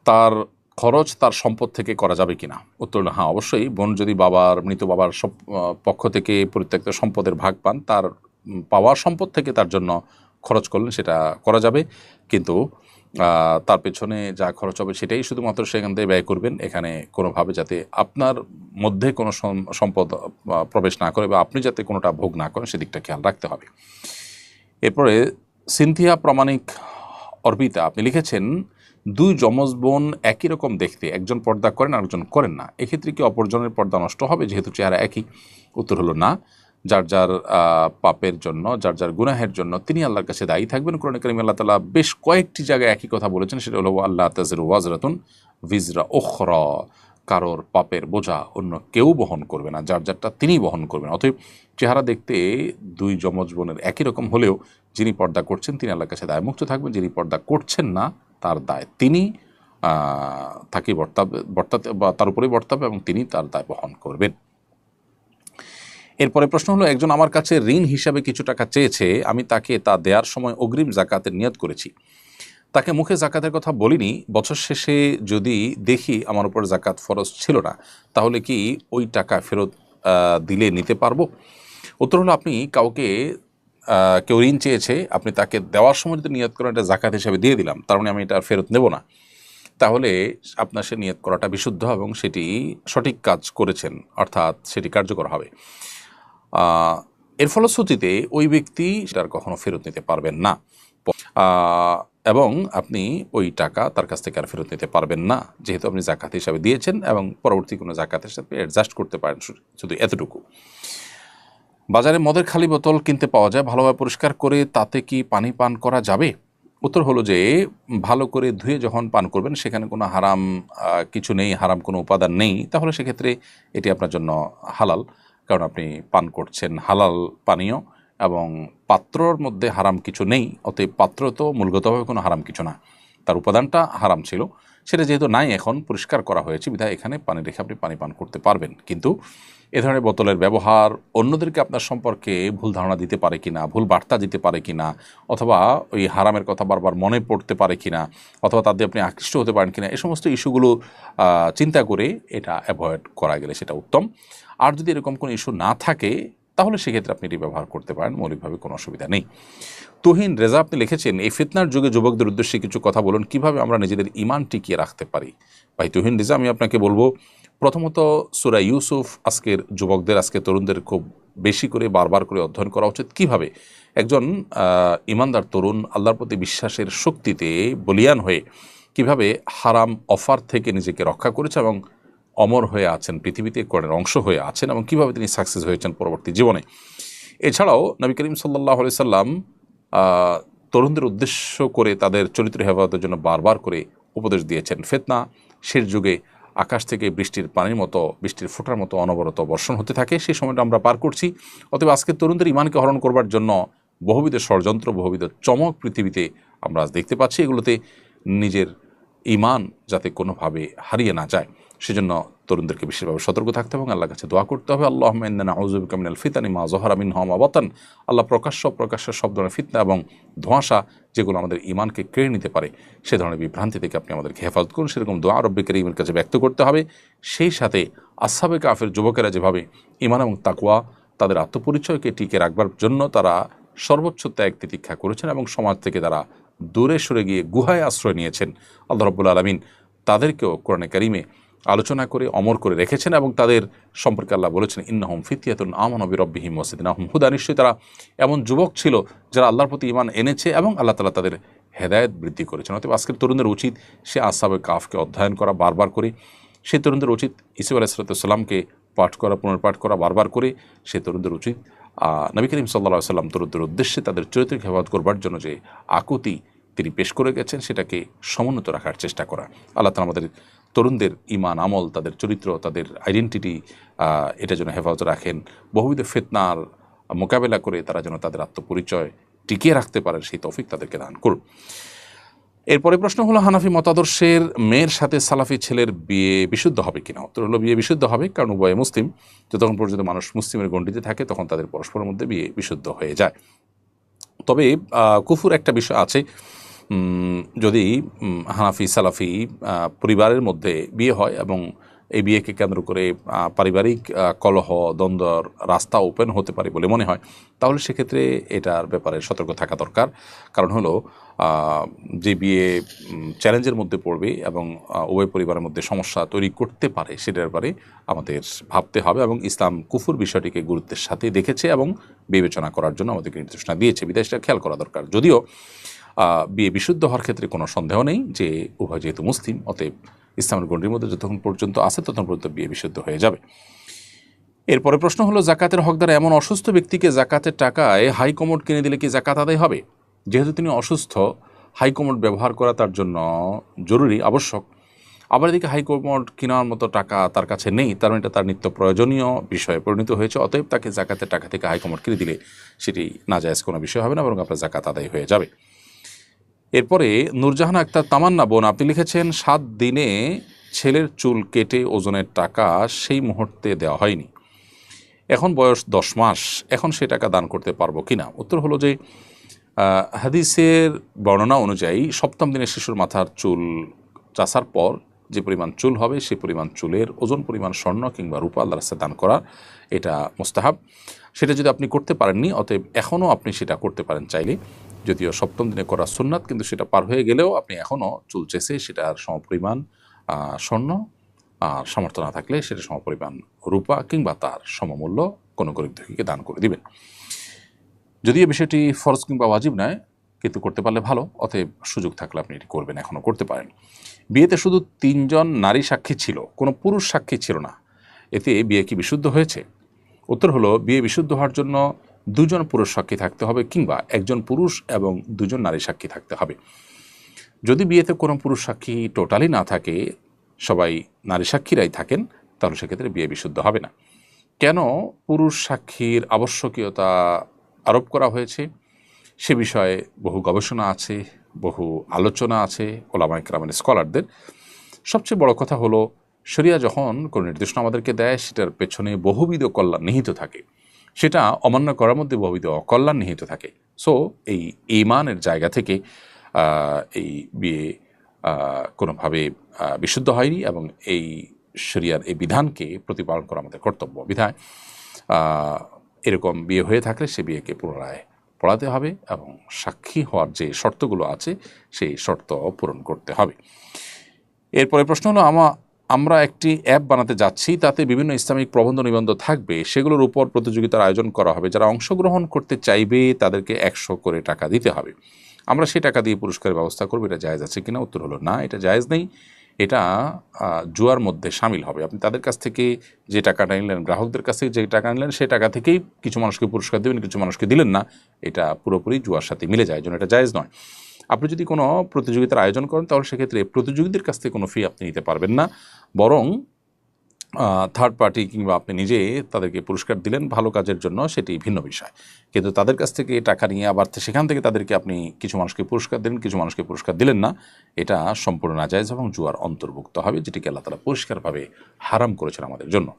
তার খরচ তার সম্পদ থেকে করা যাবে কিনা? উত্তর হলো হ্যাঁ, অবশ্যই। বোন যদি মৃত বাবার পক্ষ থেকে পরিত্যক্ত সম্পদের ভাগ পান, তার পাওয়ার সম্পদ থেকে তার জন্য খরচ করলেন, সেটা করা যাবে। কিন্তু তার পেছনে যা খরচ হবে সেটাই শুধুমাত্র সেখান থেকে ব্যয় করবেন। এখানে কোনোভাবে যাতে আপনার মধ্যে কোনো সম্পদ প্রবেশ না করে বা আপনি যাতে কোনোটা ভোগ না করেন, সেদিকটা খেয়াল রাখতে হবে। এরপরে সিনথিয়া প্রামাণিক অর্পিতা, আপনি লিখেছেন, 2 যমজ বোন একই রকম দেখতে, একজন পর্দা করেন আরেকজন করেন না, এক্ষেত্রে কি অপরজনের পর্দা নষ্ট হবে যেহেতু চেহারা একই? উত্তর হলো না। যার যার পাপের জন্য, যার যার গুনাহের জন্য তিনি আল্লাহর কাছে দায়ী থাকবেন। কোরআনে কারিমে আল্লাহ তাআলা বেশ কয়েকটি জায়গায় একই কথা বলেছেন, সেটা হলো আল্লাহ তাযিরু ওয়াজরাতুন ভিজরা উখরা, কারোর পাপের বোঝা অন্য কেউ বহন করবে না, যার যারটা তিনি বহন করবেন। অতএব চেহারা দেখতে 2 যমজ বোনের একই রকম হলেও যিনি পর্দা করছেন তিনি আল্লাহর কাছে দায়মুক্ত থাকবেন, যিনি পর্দা করছেন না তার দায় তিনি তাকে বর্তাতে বা তার উপরেই বর্তাবে এবং তিনি তার দায় বহন করবেন। এরপরে প্রশ্ন হলো, একজন আমার কাছে ঋণ হিসাবে কিছু টাকা চেয়েছে, আমি তাকে তা দেওয়ার সময় অগ্রিম জাকাতের নিয়ত করেছি, তাকে মুখে জাকাতের কথা বলিনি, বছর শেষে যদি দেখি আমার উপর জাকাত ফরজ ছিল না, তাহলে কি ওই টাকা ফেরত দিলে নিতে পারবো? উত্তর হলো, আপনি কাউকে কেউ ঋণ চেয়েছে, আপনি তাকে দেওয়ার সময় যদি নিয়ত করেন এটা জাকাত হিসাবে দিয়ে দিলাম, তার মানে আমি এটা ফেরত নেব না, তাহলে আপনার সে নিয়ত করাটা বিশুদ্ধ এবং সেটি সঠিক কাজ করেছেন, অর্থাৎ সেটি কার্যকর হবে। এর ফলশ্রুতিতে ওই ব্যক্তি সেটার কখনো ফেরত নিতে পারবেন না এবং আপনি ওই টাকা তার কাছ থেকে আর ফেরত নিতে পারবেন না, যেহেতু আপনি জাকাত হিসাবে দিয়েছেন এবং পরবর্তী কোনো জাকাতের সাথে অ্যাডজাস্ট করতে পারেন, শুধু এতটুকু। বাজারে মদের খালি বোতল কিনতে পাওয়া যায়, ভালোভাবে পরিষ্কার করে তাতে কি পানি পান করা যাবে? উত্তর হলো যে, ভালো করে ধুয়ে যখন পান করবেন সেখানে কোনো হারাম কিছু নেই, হারাম কোনো উপাদান নেই, তাহলে সেক্ষেত্রে এটি আপনার জন্য হালাল, কারণ আপনি পান করছেন হালাল পানীয় এবং পাত্রর মধ্যে হারাম কিছু নেই। অতএব পাত্র তো মূলগতভাবে কোনো হারাম কিছু না, তার উপাদানটা হারাম ছিল, সেটা যেহেতু নাই এখন পরিষ্কার করা হয়েছে, বিধায় এখানে পানি রেখে আপনি পানি পান করতে পারবেন। কিন্তু এ ধরনের বোতলের ব্যবহার অন্যদেরকে আপনার সম্পর্কে ভুল ধারণা দিতে পারে কিনা, ভুল বার্তা দিতে পারে কিনা, অথবা ওই হারামের কথা বারবার মনে পড়তে পারে কিনা, অথবা তাদের আপনি আকৃষ্ট হতে পারেন কিনা, এই সমস্ত ইস্যুগুলো চিন্তা করে এটা অ্যাভয়েড করা গেলে সেটা উত্তম। আর যদি এরকম কোনো ইস্যু না থাকে তাহলে সেক্ষেত্রে আপনি এটি ব্যবহার করতে পারেন, মৌলিকভাবে কোনো অসুবিধা নেই। তুহিন রেজা, আপনি লিখেছেন, এই ফিতনার যুগে যুবকদের উদ্দেশ্যে কিছু কথা বলুন, কিভাবে আমরা নিজেদের ঈমান টিকিয়ে রাখতে পারি? ভাই তুহিন রেজা, আমি আপনাকে বলবো, প্রথমত সূরা ইউসুফ আজকের যুবকদের, আজকের তরুণদের খুব বেশি করে বারবার করে অধ্যয়ন করা উচিত, কিভাবে একজন ঈমানদার তরুণ আল্লাহর প্রতি বিশ্বাসের শক্তিতে বলিয়ান হয়ে কিভাবে হারাম অফার থেকে নিজেকে রক্ষা করেছে এবং অমর হয়ে আছেন, পৃথিবীতে কোরআনের অংশ হয়ে আছেন, এবং কীভাবে তিনি সাকসেস হয়েছেন পরবর্তী জীবনে। এছাড়াও নবী করিম সাল্লাল্লাহু আলাইহি সাল্লাম তরুণদের উদ্দেশ্য করে তাদের চরিত্র হেফাজতের জন্য বারবার করে উপদেশ দিয়েছেন। ফিতনা শেষ যুগে আকাশ থেকে বৃষ্টির পানির মতো, বৃষ্টির ফোঁটার মতো অনবরত বর্ষণ হতে থাকে, সেই সময়টা আমরা পার করছি। অতএব আজকে তরুণদের ঈমানকে হরণ করবার জন্য বহুবিধ ষড়যন্ত্র, বহুবিধ চমক পৃথিবীতে আমরা আজ দেখতে পাচ্ছি। এগুলোতে নিজের ঈমান যাতে কোনোভাবে হারিয়ে না যায় সেজন্য তরুণদেরকে বিশেষভাবে সতর্ক থাকতে হবে এবং আল্লাহর কাছে দোয়া করতে হবে। আল্লাহুম্মা ইন্না নাউযু বিকা মিনাল ফিতানি মা যাহারা মিনহা ওয়া মা বাতান। আল্লাহ প্রকাশ্য সব ধরনের ফিতনা এবং ধোঁয়াশা যেগুলো আমাদের ঈমানকে কেড়ে নিতে পারে সে ধরনের বিভ্রান্তি থেকে আপনি আমাদেরকে হেফাজত করুন, সেরকম দোয়া রব্বে কারীমের কাছে ব্যক্ত করতে হবে। সেই সাথে আসহাবে কাফের যুবকেরা যেভাবে ঈমান এবং তাকওয়া তাদের আত্মপরিচয়কে টিকে রাখবার জন্য তারা সর্বোচ্চ ত্যাগ তিতিক্ষা করেছেন এবং সমাজ থেকে তারা দূরে সরে গিয়ে গুহায় আশ্রয় নিয়েছেন, আল্লাহ রাব্বুল আলামিন তাদেরকেও কোরআনে কারিমে আলোচনা করে অমর করে রেখেছেন এবং তাদের সম্পর্কে আল্লাহ বলেছেন ইন্নাহুম ফিতয়াতুন আমানু বিরাব্বিহিম ওয়াজিদনাহুম হুদা। নিশ্চয়ই তারা এমন যুবক ছিল যারা আল্লাহর প্রতি ঈমান এনেছে এবং আল্লাহ তাআলা তাদের হেদায়েত বৃদ্ধি করেছেন। অতএব আজকের তরুণদের উচিত সে আসহাবে কাফকে অধ্যয়ন করা বারবার করে, সেই তরুণদের উচিত ইসুফ আলাইহিস সালামকে পাঠ করা, পুনর্পাঠ করা বারবার করে। সেই তরুণদের উচিত নবী করিম সাল্লাল্লাহু আলাইহি ওয়াসাল্লাম তরুণদের উদ্দেশ্যে তাদের চরিত্রকে হেফাজত করবার জন্য যে আকুতি তিনি পেশ করে গেছেন সেটাকে সমুন্নত রাখার চেষ্টা করা। আল্লাহ তাআলা আমাদের তরুণদের ঈমান, আমল, তাদের চরিত্র, তাদের আইডেন্টিটি এটা যেন হেফাজত রাখেন। বহুবিধ ফিতনার মোকাবেলা করে তারা যেন তাদের আত্মপরিচয় টিকিয়ে রাখতে পারেন সেই তৌফিক তাদেরকে দান করুন। এরপরে প্রশ্ন হলো হানাফি মতাদর্শের মেয়ের সাথে সালাফি ছেলের বিয়ে বিশুদ্ধ হবে কিনা। উত্তর হলো বিয়ে বিশুদ্ধ হবে, কারণ উভয়ে মুসলিম। যতক্ষণ পর্যন্ত মানুষ মুসলিমের গণ্ডিতে থাকে তখন তাদের পরস্পরের মধ্যে বিয়ে বিশুদ্ধ হয়ে যায়। তবে কুফুর একটা বিষয় আছে, যদি হানাফি সালাফি পরিবারের মধ্যে বিয়ে হয় এবং এই বিয়েকে কেন্দ্র করে পারিবারিক কলহ দ্বন্দ্বর রাস্তা ওপেন হতে পারে বলে মনে হয়, তাহলে সেক্ষেত্রে এটার ব্যাপারে সতর্ক থাকা দরকার। কারণ হলো যে বিয়ে চ্যালেঞ্জের মধ্যে পড়বে এবং উভয় পরিবারের মধ্যে সমস্যা তৈরি করতে পারে সেটার ব্যাপারে আমাদের ভাবতে হবে এবং ইসলাম কুফুর বিষয়টিকে গুরুত্বের সাথে দেখেছে এবং বিবেচনা করার জন্য আমাদেরকে নির্দেশনা দিয়েছে, বিধায় সেটা খেয়াল করা দরকার। যদিও বিয়ে বিশুদ্ধ হওয়ার ক্ষেত্রে কোনো সন্দেহ নেই যে উভয় যেহেতু মুসলিম, অতএব ইসলামের গণ্ডির মধ্যে যতক্ষণ পর্যন্ত আছে ততক্ষণ পর্যন্ত বিয়ে বিশুদ্ধ হয়ে যাবে। এরপরে প্রশ্ন হলো জাকাতের হকদার এমন অসুস্থ ব্যক্তিকে জাকাতের টাকায় হাই কমোড কিনে দিলে কি জাকাত আদায় হবে? যেহেতু তিনি অসুস্থ, হাই কমোড ব্যবহার করা তার জন্য জরুরি, আবশ্যক। আবার এদিকে হাই কমোড কেনার মতো টাকা তার কাছে নেই, তার মানে এটা তার নিত্য প্রয়োজনীয় বিষয়ে পরিণত হয়েছে। অতএব তাকে জাকাতের টাকা থেকে হাই কমোড কিনে দিলে সেটি নাজায়েজ কোনো বিষয় হবে না, বরং আপনার জাকাত আদায় হয়ে যাবে। এরপরে নূরজাহান আক্তার তামান্না বোন, আপনি লিখেছেন 7 দিনে ছেলের চুল কেটে ওজনের টাকা সেই মুহূর্তে দেওয়া হয়নি, এখন বয়স 10 মাস, এখন সে টাকা দান করতে পারবো কিনা? উত্তর হলো যে হাদিসের বর্ণনা অনুযায়ী 7ম দিনে শিশুর মাথার চুল চাষার পর যে পরিমাণ চুল হবে সেই পরিমাণ চুলের ওজন পরিমাণ স্বর্ণ কিংবা রূপা আল্লাহর রাস্তায় দান করা এটা মুস্তাহাব। সেটা যদি আপনি করতে পারেননি, অতএব এখনও আপনি সেটা করতে পারেন চাইলে। যদিও 7ম দিনে করা সুন্নাত, কিন্তু সেটা পার হয়ে গেলেও আপনি এখনও চুল চেষে সেটার সমপরিমাণ স্বর্ণ, আর সামর্থ্য না থাকলে সেটা সমপরিমাণ রূপা কিংবা তার সমমূল্য কোনো গরিব দুঃখীকে দান করে দিবেন। যদিও বিষয়টি ফরজ কিংবা ওয়াজিব নয়, কিন্তু করতে পারলে ভালো। অতএব সুযোগ থাকলে আপনি এটি করবেন, এখনও করতে পারেন। বিয়েতে শুধু 3 জন নারী সাক্ষী ছিল, কোনো পুরুষ সাক্ষী ছিল না, এতে বিয়ে কি বিশুদ্ধ হয়েছে? উত্তর হলো বিয়ে বিশুদ্ধ হওয়ার জন্য 2 জন পুরুষ সাক্ষী থাকতে হবে কিংবা 1 জন পুরুষ এবং 2 জন নারী সাক্ষী থাকতে হবে। যদি বিয়েতে কোনো পুরুষ সাক্ষী টোটালি না থাকে, সবাই নারী সাক্ষীরাই থাকেন, তাহলে সেক্ষেত্রে বিয়ে বিশুদ্ধ হবে না। কেন পুরুষ সাক্ষীর আবশ্যকীয়তা আরোপ করা হয়েছে সে বিষয়ে বহু গবেষণা আছে, বহু আলোচনা আছে ওলামায়ে কেরামের স্কলারদের। সবচেয়ে বড় কথা হলো শরিয়া যখন কোনো নির্দেশনা আমাদেরকে দেয় সেটার পেছনে বহুবিধ কল্যাণ নিহিত থাকে, সেটা অমান্য করার মধ্যে বহুবিধ অকল্যাণ নিহিত থাকে। সো এই ঈমানের জায়গা থেকে এই বিয়ে কোনোভাবে বিশুদ্ধ হয়নি এবং এই শরিয়ার এই বিধানকে প্রতিপালন করা আমাদের কর্তব্য। বিধায় এরকম বিয়ে হয়ে থাকলে সে বিয়েকে পুনরায় পড়াতে হবে এবং সাক্ষী হওয়ার যে শর্তগুলো আছে সেই শর্ত পূরণ করতে হবে। এরপরে প্রশ্ন হলো আমরা একটি অ্যাপ বানাতে যাচ্ছি, তাতে বিভিন্ন ইসলামিক প্রবন্ধ নিবন্ধ থাকবে, সেগুলোর উপর প্রতিযোগিতার আয়োজন করা হবে। যারা অংশগ্রহণ করতে চাইবে তাদেরকে 100 করে টাকা দিতে হবে, আমরা সেই টাকা দিয়ে পুরস্কারের ব্যবস্থা করবো। এটা জায়েজ আছে কিনা? উত্তর হলো না, এটা জায়েজ নেই, এটা জুয়ার মধ্যে সামিল হবে। আপনি তাদের কাছ থেকে যে টাকাটা নিলেন, গ্রাহকদের কাছ থেকে যে টাকা নিলেন, সেই টাকা থেকেই কিছু মানুষকে পুরস্কার দেবেন, কিছু মানুষকে দিলেন না, এটা পুরোপুরি জুয়ার সাথে মিলে যায়, জন্য এটা জায়েজ নয়। আপনি যদি কোনো প্রতিযোগিতার আয়োজন করেন তাহলে সেক্ষেত্রে প্রতিযোগীদের কাছ থেকে কোনো ফি আপনি নিতে পারবেন না, বরং থার্ড পার্টি কিংবা আপনি নিজে তাদেরকে পুরস্কার দিলেন ভালো কাজের জন্য, সেটি ভিন্ন বিষয়। কিন্তু তাদের কাছ থেকে টাকা নিয়ে আবার সেখান থেকে তাদেরকে আপনি কিছু মানুষকে পুরস্কার দিলেন, কিছু মানুষকে পুরস্কার দিলেন না, এটা সম্পূর্ণ নাজায়েজ এবং জুয়ার অন্তর্ভুক্ত হবে, যেটিকে আল্লাহ তাআলা পরিষ্কারভাবে হারাম করেছেন আমাদের জন্য।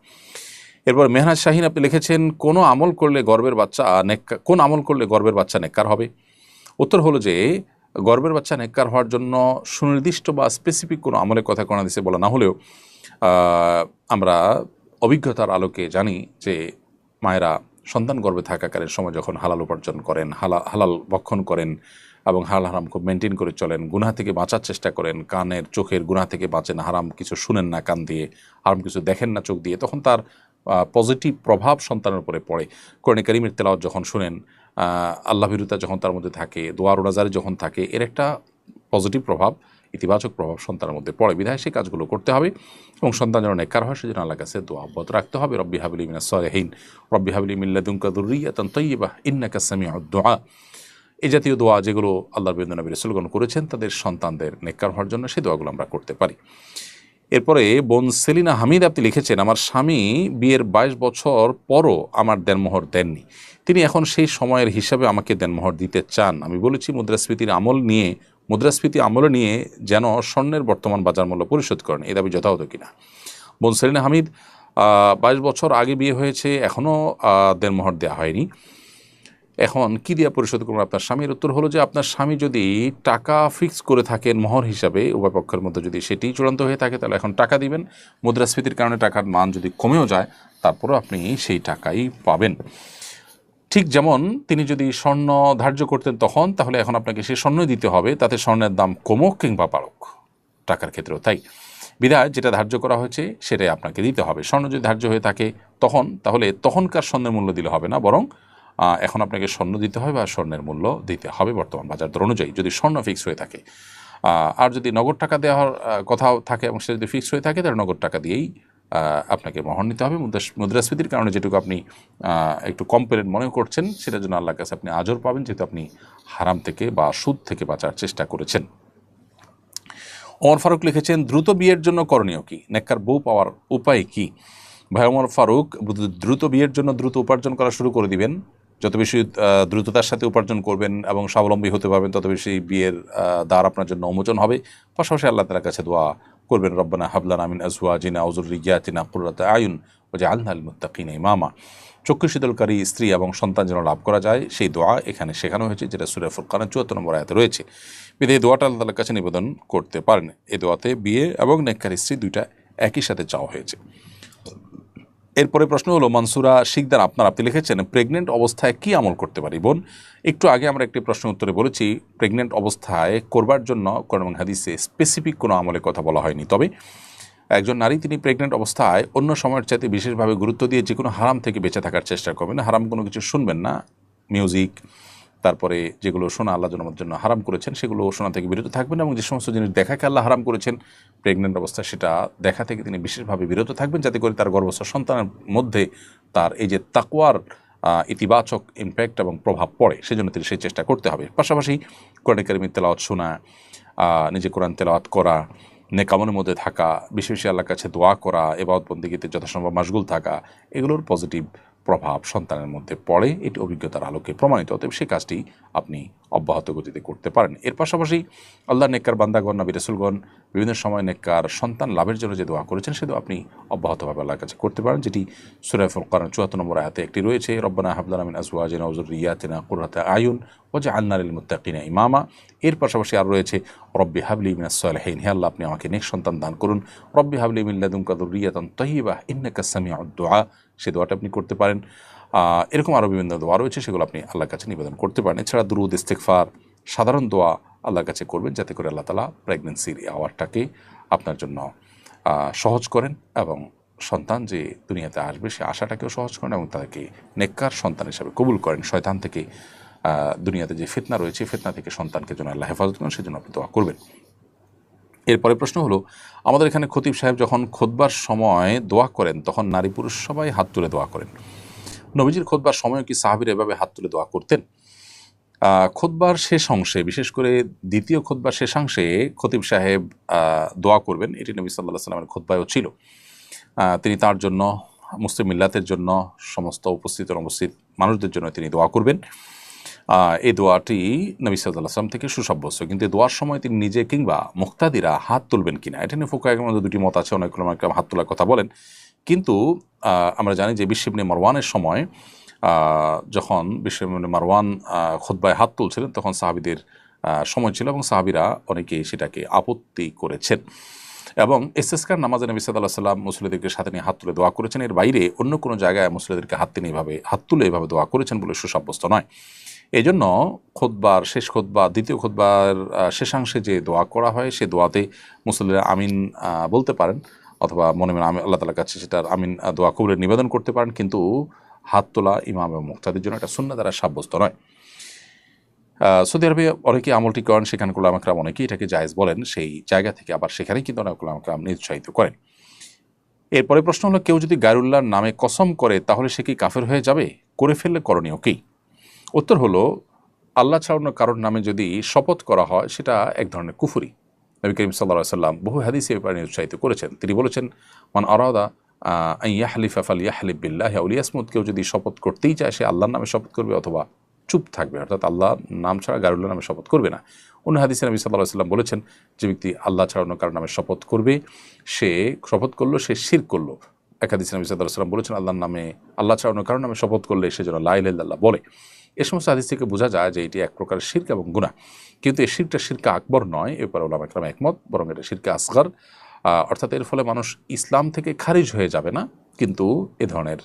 এরপর মেহনাজ শাহিন আপনি লিখেছেন, কোন আমল করলে গর্ভের বাচ্চা নেককার হবে? উত্তর হলো যে গর্ভের বাচ্চা নেককার হওয়ার জন্য সুনির্দিষ্ট বা স্পেসিফিক কোনো আমলের কথা কোন হাদিসে বলা না হলেও আমরা অভিজ্ঞতার আলোকে জানি যে মায়েরা সন্তান গর্ভে থাকাকালীন সময় যখন হালাল উপার্জন করেন, হালাল ভক্ষণ করেন এবং হালাল হারাম খুব মেনটেন করে চলেন, গুনাহ থেকে বাঁচার চেষ্টা করেন, কানের চোখের গুনাহ থেকে বাঁচেন, হারাম কিছু শুনেন না কান দিয়ে, হারাম কিছু দেখেন না চোখ দিয়ে, তখন তার পজিটিভ প্রভাব সন্তানের উপরে পড়ে। কোরআনে কারীমের তেলাওয়াত যখন শুনেন, আল্লাহ ভীরুতা যখন তার মধ্যে থাকে, দোয়া রোজাদারি যখন থাকে, এর একটা পজিটিভ প্রভাব, ইতিবাচক প্রভাব সন্তানের মধ্যে পড়ে। বিধায় সেই কাজগুলো করতে হবে এবং সন্তান যেন নেককার হয় সেজন্য আল্লাহর কাছে দোয়া অব্যাহত রাখতে হবে। রব্বি হাবলি মিনাস সালিহিন, রব্বি হাবলি মিন লাদুনকা যুররিয়াতান তাইয়্যিবাহ ইন্নাকা সামিউদ দুআ। এই জাতীয় দোয়া যেগুলো আল্লাহর বিন্দু নবী রাসূলগণ করেছেন তাদের সন্তানদের নেককার হওয়ার জন্য, সেই দোয়াগুলো আমরা করতে পারি। এরপরে বোন সেলিনা হামিদ আপনি লিখেছেন, আমার স্বামী বিয়ের 22 বছর পরও আমার দেনমোহর দেননি, তিনি এখন সেই সময়ের হিসাবে আমাকে দেনমোহর দিতে চান। আমি বলেছি মুদ্রাস্ফীতি আমল নিয়ে যেন স্বর্ণের বর্তমান বাজার মূল্য পরিশোধ করেন, এই দাবি যথাযথ কিনা? বোন সেলিনা হামিদ, 22 বছর আগে বিয়ে হয়েছে, এখনও দেনমোহর দেওয়া হয়নি, এখন কি দিয়ে পরিশোধ করবেন আপনার স্বামীর? উত্তর হলো যে আপনার স্বামী যদি টাকা ফিক্স করে থাকেন মোহর হিসাবে, উভয় পক্ষের মধ্যে যদি সেটি চূড়ান্ত হয়ে থাকে তাহলে এখন টাকা দিবেন। মুদ্রাস্ফীতির কারণে টাকার মান যদি কমেও যায় তারপরেও আপনি সেই টাকাই পাবেন। ঠিক যেমন তিনি যদি স্বর্ণ ধার্য করতেন তখন, তাহলে এখন আপনাকে সেই স্বর্ণই দিতে হবে, তাতে স্বর্ণের দাম কমুক কিংবা বাড়ুক, টাকার ক্ষেত্রেও তাই। বিধায় যেটা ধার্য করা হয়েছে সেটাই আপনাকে দিতে হবে। স্বর্ণ যদি ধার্য হয়ে থাকে তাহলে তখনকার স্বর্ণের মূল্য দিলে হবে না, বরং এখন আপনাকে স্বর্ণ দিতে হবে বা স্বর্ণের মূল্য দিতে হবে বর্তমান বাজার দর অনুযায়ী, যদি স্বর্ণ ফিক্স হয়ে থাকে। আর যদি নগদ টাকা দেওয়ার কথাও থাকে এবং সেটা যদি ফিক্স হয়ে থাকে তাহলে নগদ টাকা দিয়েই আপনাকে মোহর নিতে হবে। মুদ্রাস্ফীতির কারণে যেটুকু আপনি একটু কম পেলেন মনে করছেন, সেটার জন্য আল্লাহর কাছে আপনি আজর পাবেন, যেহেতু আপনি হারাম থেকে বা সুদ থেকে বাঁচার চেষ্টা করেছেন। ওমর ফারুক লিখেছেন, দ্রুত বিয়ের জন্য করণীয় কি? নেককার বউ পাওয়ার উপায় কি? ভাই ওমর ফারুক, দ্রুত বিয়ের জন্য দ্রুত উপার্জন করা শুরু করে দিবেন। যত বেশি দ্রুততার সাথে উপার্জন করবেন এবং স্বাবলম্বী হতে পারবেন, তত বেশি বিয়ের দ্বার আপনার জন্য উন্মোচন হবে। পাশাপাশি আল্লাহ তাআলার কাছে দোয়া করবেন, রব্বানা হাব লানা মিন আজওয়াজিনা ওয়া যুররিয়্যাতিনা কুররাতা আয়ুন ওয়াজআলনা লিল মুত্তাকিনা ইমামা। চক্ষু শীতলকারী স্ত্রী এবং সন্তান যেন লাভ করা যায়, সেই দোয়া এখানে শেখানো হয়েছে, যেটা সূরা ফুরকানের 74 নম্বর আয়াতে রয়েছে। বিধায় এই দোয়াটা আল্লাহ তাআলার কাছে নিবেদন করতে পারেন। এই দোয়াতে বিয়ে এবং নেককার স্ত্রী দুইটা একই সাথে চাওয়া হয়েছে। এরপরে প্রশ্ন হলো, মনসুরা শিকদার আপনি লিখেছেন, প্রেগনেন্ট অবস্থায় কি আমল করতে পারি? বোন, একটু আগে আমরা একটি প্রশ্ন উত্তরে বলেছি প্রেগনেন্ট অবস্থায় করবার জন্য কোরআন এবং হাদিসে স্পেসিফিক কোনো আমলের কথা বলা হয়নি। তবে একজন নারী তিনি প্রেগনেন্ট অবস্থায় অন্য সময়ের চাইতে বিশেষভাবে গুরুত্ব দিয়ে যে কোনো হারাম থেকে বেঁচে থাকার চেষ্টা করবেন। হারাম কোনো কিছু শুনবেন না, মিউজিক, তারপরে যেগুলো শোনা আল্লাহ আমাদের জন্য হারাম করেছেন সেগুলো শোনা থেকে বিরত থাকবেন, এবং যে সমস্ত জিনিস দেখাকে আল্লাহ হারাম করেছেন প্রেগনেন্ট অবস্থায় সেটা দেখা থেকে তিনি বিশেষভাবে বিরত থাকবেন, যাতে করে তার গর্ভস্থ সন্তানের মধ্যে তার এই যে তাকওয়ার ইতিবাচক ইমপ্যাক্ট এবং প্রভাব পড়ে, সেজন্য তিনি সেই চেষ্টা করতে হবে। পাশাপাশি কোরআন কারীমের তেলাওয়াত শোনা, নিজে কোরআন তেলাওয়াত করা, নেকামনের মধ্যে থাকা, বেশি বেশি আল্লাহর কাছে দোয়া করা, ইবাদত বন্দেগীতে যথাসম্ভব মাশগুল থাকা, এগুলোর পজিটিভ প্রভাব সন্তানের মধ্যে পড়ে, এটি অভিজ্ঞতার আলোকে প্রমাণিত। অতএব সেই কাজটি আপনি অব্যাহত গতিতে করতে পারেন। এর পাশাপাশি আল্লাহ নেককার বান্দাগণ, নবী রাসূলগণ বিভিন্ন সময় নেককার সন্তান লাভের জন্য যে দোয়া করেছেন সে দোয়া আপনি অব্যাহতভাবে আল্লাহর কাছে করতে পারেন, যেটি সূরা ফুরকানের 74 নম্বর আয়াতে একটি রয়েছে, রব্বানা হাব লানা মিন আজওয়াজিনা ওয়া যুররিয়্যাতিনা কুররাতা আয়ুন ওয়াজআলনা লিল মুত্তাকিনা ইমামা। এর পাশাপাশি আর রয়েছে, রব্বি হাবলি মিনাস সালিহিন, হে আল্লাহ আপনি আমাকে নেক সন্তান দান করুন, রব্বি হাবলি মিন লাদুনকা যুররিয়াতান তাইয়্যিবাহ ইন্নাকা সামিউদ দুআ, সে দোয়াটা আপনি করতে পারেন। এরকম আরও বিভিন্ন দোয়া রয়েছে, সেগুলো আপনি আল্লাহর কাছে নিবেদন করতে পারেন। এছাড়া দুরুদ, ইস্তেগফার, সাধারণ দোয়া আল্লাহর কাছে করবেন, যাতে করে আল্লাহ তাআলা প্রেগনেন্সির আওয়ারটাকে আপনার জন্য সহজ করেন এবং সন্তান যে দুনিয়াতে আসবে সে আশাটাকেও সহজ করেন এবং তাদেরকে নেককার সন্তান হিসাবে কবুল করেন। শয়তান থেকে দুনিয়াতে যে ফিতনা রয়েছে, ফিতনা থেকে সন্তানকে যেন আল্লাহ হেফাজত করেন, সেজন্য আপনি দোয়া করবেন। এরপরে প্রশ্ন হলো, আমাদের এখানে খতিব সাহেব যখন খুতবার সময় দোয়া করেন তখন নারী পুরুষ সবাই হাত তুলে দোয়া করেন, নবীজির খুতবার সময় কি সাহাবীরা এভাবে হাত তুলে দোয়া করতেন? খুতবার শেষ অংশে, বিশেষ করে দ্বিতীয় খুতবার শেষাংশে খতিব সাহেব দোয়া করবেন, এটি নবী সাল্লাল্লাহু আলাইহি ওয়াসাল্লামের খুতবায়ও ছিল। তিনি তার জন্য, মুসলিম মিল্লাতের জন্য, সমস্ত উপস্থিত অনুপস্থিত মানুষদের জন্য তিনি দোয়া করবেন। এই দোয়াটি নবী সাল্লাল্লাহু আলাইহি ওয়াসাল্লাম থেকে সুসাব্যস্ত, কিন্তু এই দোয়ার সময় তিনি নিজে কিংবা মুক্তাদিরা হাত তুলবেন কিনা এটা নিয়ে ফুকাহার মধ্যে দুটি মত আছে। অনেক উলামা হাত তোলার কথা বলেন, কিন্তু আমরা জানি যে বিশর ইবনে মারওয়ানের সময় যখন বিশর ইবনে মারওয়ান খুতবায় হাত তুলছিলেন তখন সাহাবীদের সময় ছিল এবং সাহাবীরা অনেকেই সেটাকে আপত্তি করেছেন। এবং ইস্তেসকার নামাজে নবী সাল্লাল্লাহু আলাইহি ওয়াসাল্লাম মুসল্লিদেরকে সাথে নিয়ে হাত তুলে দোয়া করেছেন। এর বাইরে অন্য কোনো জায়গায় মুসল্লিদেরকে হাত তুলে এভাবে দোয়া করেছেন বলে সুসাব্যস্ত নয়। এই জন্য খুতবার শেষ খুতবা, দ্বিতীয় খুতবার শেষাংশে যে দোয়া করা হয় সে দোয়াতে মুসল্লিরা আমিন বলতে পারেন, অথবা মনে মনে আল্লাহ তাআলার কাছে সেটার আমিন দোয়া কবুলের নিবেদন করতে পারেন, কিন্তু হাত তোলা ইমাম এবং মুক্তাদির জন্য এটা সুন্নাহ দ্বারা সাব্যস্ত নয়। সৌদি আরবে অনেকেই আমলটি করেন, সেখানে উলামা কেরাম অনেকেই এটাকে জায়েজ বলেন, সেই জায়গা থেকে আবার সেখানেই কিন্তু অনেক উলামা কেরাম নিরুৎসাহিত করেন। এরপরে প্রশ্ন হলো, কেউ যদি গায়রুল্লাহর নামে কসম করে তাহলে সে কি কাফের হয়ে যাবে? করে ফেললে করণীয় কি? উত্তর হলো, আল্লাহ ছাড়া অন্য কারোর নামে যদি শপথ করা হয় সেটা এক ধরনের কুফরি। নবী করিম সাল্লাল্লাহু আলাইহি ওয়াসাল্লাম বহু হাদিসে এই ব্যাপারে নিরুৎসাহিত করেছেন। তিনি বলেছেন, মান আরাদা আন ইয়াহলিফা ফালইয়াহলিফ বিল্লাহি আও লিয়াসমুত, কেউ যদি শপথ করতেই চায় সে আল্লাহর নামে শপথ করবে অথবা চুপ থাকবে, অর্থাৎ আল্লাহর নাম ছাড়া গায়রুল্লাহর নামে শপথ করবে না। অন্য হাদিসে নবী সাল্লাল্লাহু আলাইহি ওয়াসাল্লাম বলেছেন, যে ব্যক্তি আল্লাহ ছাড়া অন্য কারোর নামে শপথ করবে সে শপথ করলো সে শিরক করলো। এক হাদিসে নবী সাল্লাল্লাহু আলাইহি ওয়াসাল্লাম বলেছেন, আল্লাহ ছাড়া অন্য কারোর নামে শপথ করলে সে যেন লা ইলাহা ইল্লাল্লাহ বলে। এ সমস্ত হাদিস থেকে বোঝা যায় যে এটি এক প্রকার শিরক এবং গুনাহ, কিন্তু এই শিরকটা শিরকে আকবর নয়, এরপরে উলামা কেরাম একমত, বরং এটা শিরকে আসগর, অর্থাৎ এর ফলে মানুষ ইসলাম থেকে খারিজ হয়ে যাবে না, কিন্তু এ ধরনের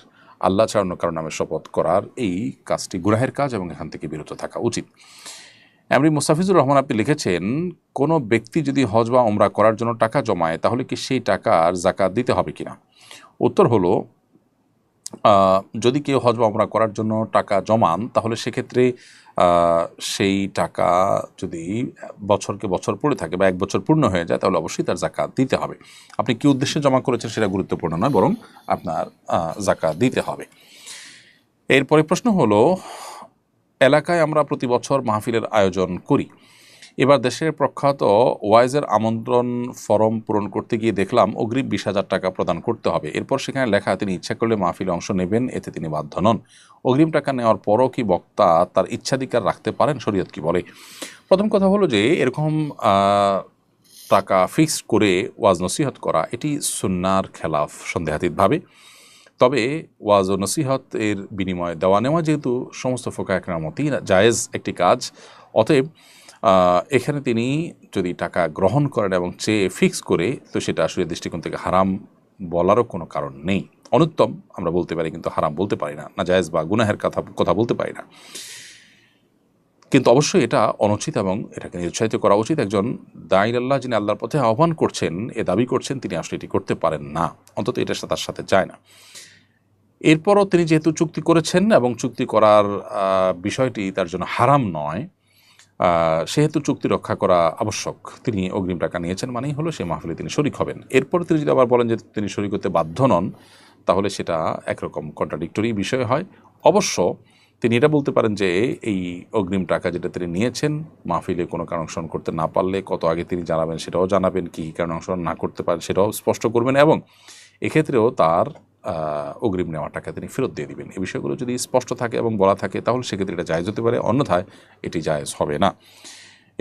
আল্লাহ ছাড়া অন্য কারোর নামে শপথ করার এই কাজটি গুনাহের কাজ এবং এখান থেকে বিরত থাকা উচিত। এমনি মুস্তাফিজুর রহমান আপনি লিখেছেন, কোনো ব্যক্তি যদি হজ বা ওমরা করার জন্য টাকা জমায় তাহলে কি সেই টাকার যাকাত দিতে হবে কিনা? উত্তর হলো, যদি কেউ হজ বা ওমরা করার জন্য টাকা জমান তাহলে সেক্ষেত্রে সেই টাকা যদি বছরকে বছর পড়ে থাকে বা এক বছর পূর্ণ হয়ে যায় তাহলে অবশ্যই তার যাকাত দিতে হবে। আপনি কী উদ্দেশ্যে জমা করেছেন সেটা গুরুত্বপূর্ণ নয়, বরং আপনার যাকাত দিতে হবে। এরপরে প্রশ্ন হলো, এলাকায় আমরা প্রতি বছর মাহফিলের আয়োজন করি। এবার দেশের প্রখ্যাত ওয়াইজের আমন্ত্রণ ফরম পূরণ করতে গিয়ে দেখলাম অগ্রিম 20,000 টাকা প্রদান করতে হবে। এরপর সেখানে লেখা তিনি ইচ্ছা করলে মাহফিলে অংশ নেবেন, এতে তিনি বাধ্য নন। অগ্রিম টাকা নেওয়ার পরও কি বক্তা তার ইচ্ছাধিকার রাখতে পারেন? শরীয়ত কি বলে? প্রথম কথা হলো যে এরকম টাকা ফিক্সড করে ওয়াজ নসিহত করা এটি সুন্নাহর খেলাফ সন্দেহাতীতভাবে। তবে ওয়াজ ও নসিহত এর বিনিময়ে দেওয়া নেওয়া যেহেতু সমস্ত ফুকাহা কেরামের মতেই জায়েজ একটি কাজ, অতএব এখানে তিনি যদি টাকা গ্রহণ করেন এবং চেয়ে ফিক্স করে, তো সেটা আসলে দৃষ্টিকোণ থেকে হারাম বলারও কোনো কারণ নেই। অনুত্তম আমরা বলতে পারি, কিন্তু হারাম বলতে পারি না, না জায়েজ বা গুনাহের কথা বলতে পারি না। কিন্তু অবশ্যই এটা অনুচিত এবং এটাকে নিরুৎসাহিত করা উচিত। একজন দাঈ আল্লাহ, যিনি আল্লাহর পথে আহ্বান করছেন, এ দাবি করছেন, তিনি আসলে এটি করতে পারেন না, অন্তত এটা তার সাথে যায় না। এরপরও তিনি যেহেতু চুক্তি করেছেন এবং চুক্তি করার বিষয়টি তার জন্য হারাম নয়, সেহেতু চুক্তি রক্ষা করা আবশ্যক। তিনি অগ্রিম টাকা নিয়েছেন মানেই হলো সে মাহফিলে তিনি শরিক হবেন। এরপর তিনি যদি আবার বলেন যে তিনি শরিক হতে বাধ্য নন, তাহলে সেটা একরকম কন্ট্রাডিক্টরি বিষয় হয়। অবশ্য তিনি এটা বলতে পারেন যে এই অগ্রিম টাকা যেটা তিনি নিয়েছেন, মাহফিলে কোনো কারণ অংশগ্রহণ করতে না পারলে কত আগে তিনি জানাবেন সেটাও জানাবেন, কী কারণে অংশগ্রহণ না করতে পারেন সেটাও স্পষ্ট করবেন, এবং এক্ষেত্রেও তার অগ্রিম নেওয়া টাকা তিনি ফেরত দিয়ে দিবেন। এই বিষয়গুলো যদি স্পষ্ট থাকে এবং বলা থাকে তাহলে সেক্ষেত্রে এটা জায়েজ হতে পারে, অন্যথায় এটি জায়েজ হবে না।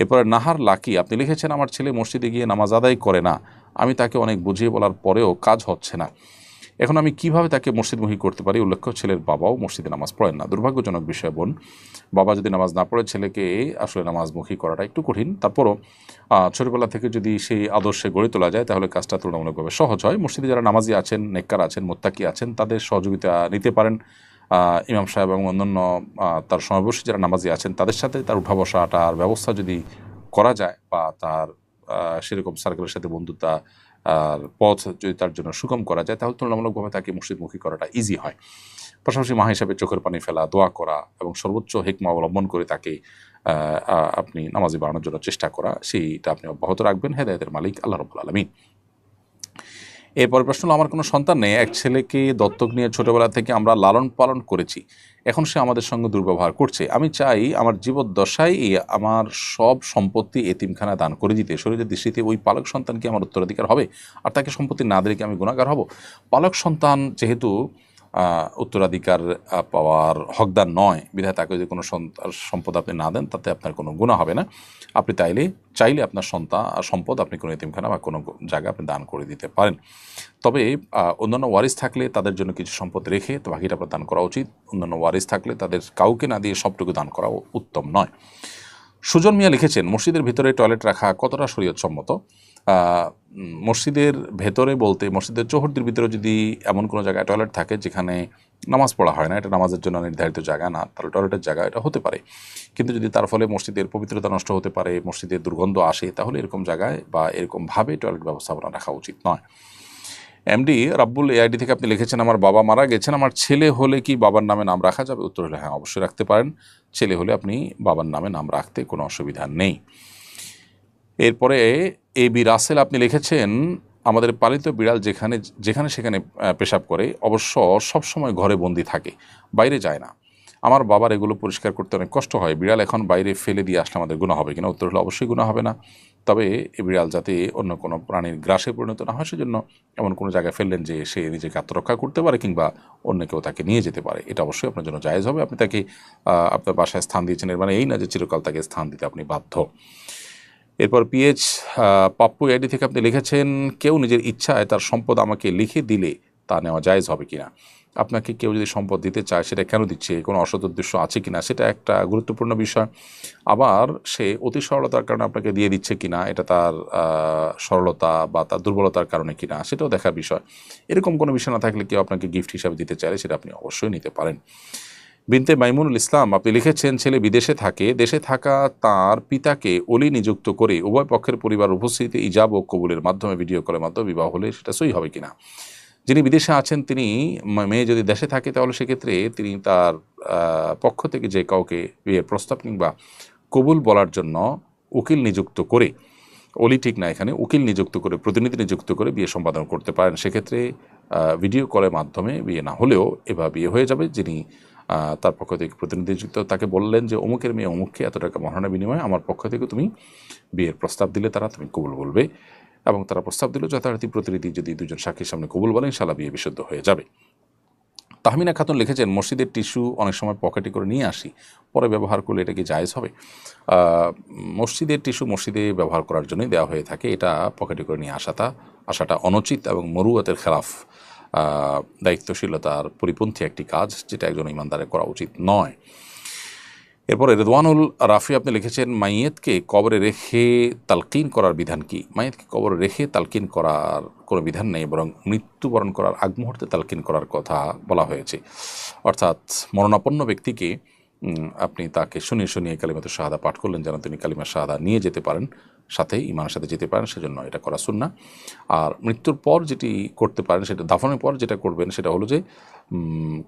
এরপরে নাহার লাকি আপনি লিখেছেন, আমার ছেলে মসজিদে গিয়ে নামাজ আদায় করে না, আমি তাকে অনেক বুঝিয়ে বলার পরেও কাজ হচ্ছে না, এখন আমি কিভাবে তাকে মসজিদমুখী করতে পারি? উল্লেখ্য ছেলের বাবাও মসজিদে নামাজ পড়েন না। দুর্ভাগ্যজনক বিষয় বোন, বাবা যদি নামাজ না পড়ে ছেলেকে আসলে নামাজমুখী করাটা একটু কঠিন। তারপরও ছোটবেলা থেকে যদি সেই আদর্শে গড়ে তোলা যায় তাহলে কাজটা তুলনামূলকভাবে সহজ হয়। মসজিদে যারা নামাজি আছেন, নেককার আছেন, মোত্তাকি আছেন, তাদের সহযোগিতা নিতে পারেন। ইমাম সাহেব এবং অন্যান্য তার সমাবেশী যারা নামাজি আছেন তাদের সাথে তার উঠা বসাটার ব্যবস্থা যদি করা যায়, বা তার সেরকম সার্কেলের সাথে বন্ধুতা আর পথ যদি তার জন্য সুগম করা যায়, তাহলে তুলনামূলকভাবে তাকে মসজিদমুখী করাটা ইজি হয়। পাশাপাশি মা হিসাবে চোখের পানি ফেলা, দোয়া করা এবং সর্বোচ্চ হিকমা অবলম্বন করে তাকে আপনি নামাজি বানানোর জন্য চেষ্টা করা, সেইটা আপনি অব্যাহত রাখবেন। হেদায়েতের মালিক আল্লাহ রাব্বুল আলামিন। এরপর প্রশ্ন হলো, আমার কোনো সন্তান নেই, এক ছেলেকে দত্তক নিয়ে ছোটবেলা থেকে আমরা লালন পালন করেছি, এখন সে আমাদের সঙ্গে দুর্ব্যবহার করছে। আমি চাই আমার জীবদ্দশায় আমার সব সম্পত্তি এতিমখানা দান করে দিতে। শরীরের দৃষ্টিতে ওই পালক সন্তান কি আমার উত্তরাধিকার হবে, আর তাকে সম্পত্তি না দিলে কি আমি গুনাহগার হব? পালক সন্তান যেহেতু উত্তরাধিকার পাওয়ার হকদার নয়, বিধায় তাকে যদি কোনো সম্পদ আপনি না দেন তাতে আপনার কোনো গুনাহ হবে না। আপনি চাইলে আপনার সম্পদ আপনি কোনো এতিমখানা বা কোনো জায়গায় আপনি দান করে দিতে পারেন। তবে অন্যান্য ওয়ারিস থাকলে তাদের জন্য কিছু সম্পদ রেখে তো বাকিটা আপনার দান করা উচিত। অন্যান্য ওয়ারিস থাকলে তাদের কাউকে না দিয়ে সবটুকু দান করা উত্তম নয়। সুজন মিয়া লিখেছেন, মসজিদের ভিতরে টয়লেট রাখা কতটা শরীয়তসম্মত? মসজিদের ভেতরে বলতে মসজিদের চৌহদ্দির ভিতরে যদি এমন কোনো জায়গায় টয়লেট থাকে যেখানে নামাজ পড়া হয় না, এটা নামাজের জন্য নির্ধারিত জায়গা না, তাহলে টয়লেটের জায়গা এটা হতে পারে। কিন্তু যদি তার ফলে মসজিদের পবিত্রতা নষ্ট হতে পারে, মসজিদের দুর্গন্ধ আসে, তাহলে এরকম জায়গায় বা এরকমভাবে টয়লেট ব্যবস্থাপনা রাখা উচিত নয়। এমডি রাব্বুল এআইডি থেকে আপনি লিখেছেন, আমার বাবা মারা গেছেন, আমার ছেলে হলে কি বাবার নামে নাম রাখা যাবে? উত্তর হলে হ্যাঁ, অবশ্যই রাখতে পারেন। ছেলে হলে আপনি বাবার নামে নাম রাখতে কোনো অসুবিধা নেই। এরপরে এবি রাসেল আপনি লিখেছেন, আমাদের পালিত বিড়াল যেখানে সেখানে পেশাব করে, অবশ্য সবসময় ঘরে বন্দি থাকে, বাইরে যায় না। আমার বাবার এগুলো পরিষ্কার করতে অনেক কষ্ট হয়, বিড়াল এখন বাইরে ফেলে দিয়ে আসলে আমাদের গুনাহ হবে কিনা? উত্তর হলো অবশ্যই গুনাহ হবে না। তবে এই বিড়াল যাতে অন্য কোনো প্রাণীর গ্রাসে পরিণত না হয়, সেজন্য এমন কোনো জায়গায় ফেললেন যে সে নিজেকে আত্মরক্ষা করতে পারে কিংবা অন্য কেউ তাকে নিয়ে যেতে পারে, এটা অবশ্যই আপনার জন্য জায়েজ হবে। আপনি তাকে আপনার বাসায় স্থান দিয়েছেন, এর মানে এই না যে চিরকাল তাকে স্থান দিতে আপনি বাধ্য। এরপর পিএইচ পাপ্পু আইডি থেকে আপনি লিখেছেন, কেউ নিজের ইচ্ছায় তার সম্পদ আমাকে লিখে দিলে তা নেওয়া জায়েজ হবে কিনা? আপনাকে কেউ যদি সম্পদ দিতে চায়, সেটা কেন দিচ্ছে, কোনো অসৎ উদ্দেশ্য আছে কিনা, সেটা একটা গুরুত্বপূর্ণ বিষয়। আবার সে অতি সরলতার কারণে আপনাকে দিয়ে দিচ্ছে কিনা, এটা তার সরলতা বা তার দুর্বলতার কারণে কিনা, সেটাও দেখার বিষয়। এরকম কোনো বিষয় না থাকলে কেউ আপনাকে গিফট হিসাবে দিতে চাইলে সেটা আপনি অবশ্যই নিতে পারেন। বিনতে মাইমুনুল ইসলাম আপনি লিখেছেন, ছেলে বিদেশে থাকে, দেশে থাকা তার পিতাকে ওলি নিযুক্ত করে উভয় পক্ষের পরিবার উপস্থিতিতে ইজাব ও কবুলের মাধ্যমে ভিডিও কলের মাধ্যমে বিবাহ হলে সেটা সই হবে কিনা? যিনি বিদেশে আছেন তিনি, মেয়ে যদি দেশে থাকে, তাহলে সেক্ষেত্রে তিনি তার পক্ষ থেকে যে কাউকে বিয়ের প্রস্তাব কিংবা কবুল বলার জন্য উকিল নিযুক্ত করে, ওলি ঠিক না, এখানে উকিল নিযুক্ত করে, প্রতিনিধি নিযুক্ত করে বিয়ে সম্পাদন করতে পারেন। সেক্ষেত্রে ভিডিও কলের মাধ্যমে বিয়ে না হলেও এভাবে বিয়ে হয়ে যাবে। যিনি তার পক্ষ থেকে প্রতিনিধিযুক্ত, তাকে বললেন যে অমুকের মেয়ে অমুককে এত টাকা মহারণা বিনিময়ে আমার পক্ষ থেকে তুমি বিয়ের প্রস্তাব দিলে তুমি কবুল বলবে, এবং তারা প্রস্তাব দিল যথারীতি প্রতিনিধি যদি দুজন সাক্ষীর সামনে কবুল বলেন, ইনশাআল্লাহ বিয়ে বিশুদ্ধ হয়ে যাবে। তাহমিনা খাতুন লিখেছেন, মসজিদের টিস্যু অনেক সময় পকেটে করে নিয়ে আসি, পরে ব্যবহার করলে এটা কি জায়েজ হবে? মসজিদের টিস্যু মসজিদে ব্যবহার করার জন্যই দেওয়া হয়ে থাকে, এটা পকেটে করে নিয়ে আসাটা অনুচিত এবং মরুয়াতের খেলাফ, দায়িত্বশীলতার পরিপন্থী একটি কাজ, যেটা একজন ইমানদারের করা উচিত নয়। এরপরে রেদওয়ানুল রাফি আপনি লিখেছেন, মাইয়েতকে কবরে রেখে তালকিন করার বিধান কি? মাইয়েতকে কবরে রেখে তালকিন করার কোনো বিধান নেই, বরং মৃত্যুবরণ করার আগ মুহূর্তে তালকিন করার কথা বলা হয়েছে। অর্থাৎ মরণাপন্ন ব্যক্তিকে আপনি তাকে শুনিয়ে কালিমাতুশ শাহাদা পাঠ করলেন, যেন তিনি কালিমা শাহাদা নিয়ে যেতে পারেন, সাথে ইমানের সাথে যেতে পারেন, সেজন্য এটা করা সুন্নাহ। আর মৃত্যুর পর যেটি করতে পারেন, সেটা দাফনের পর যেটা করবেন, সেটা হলো যে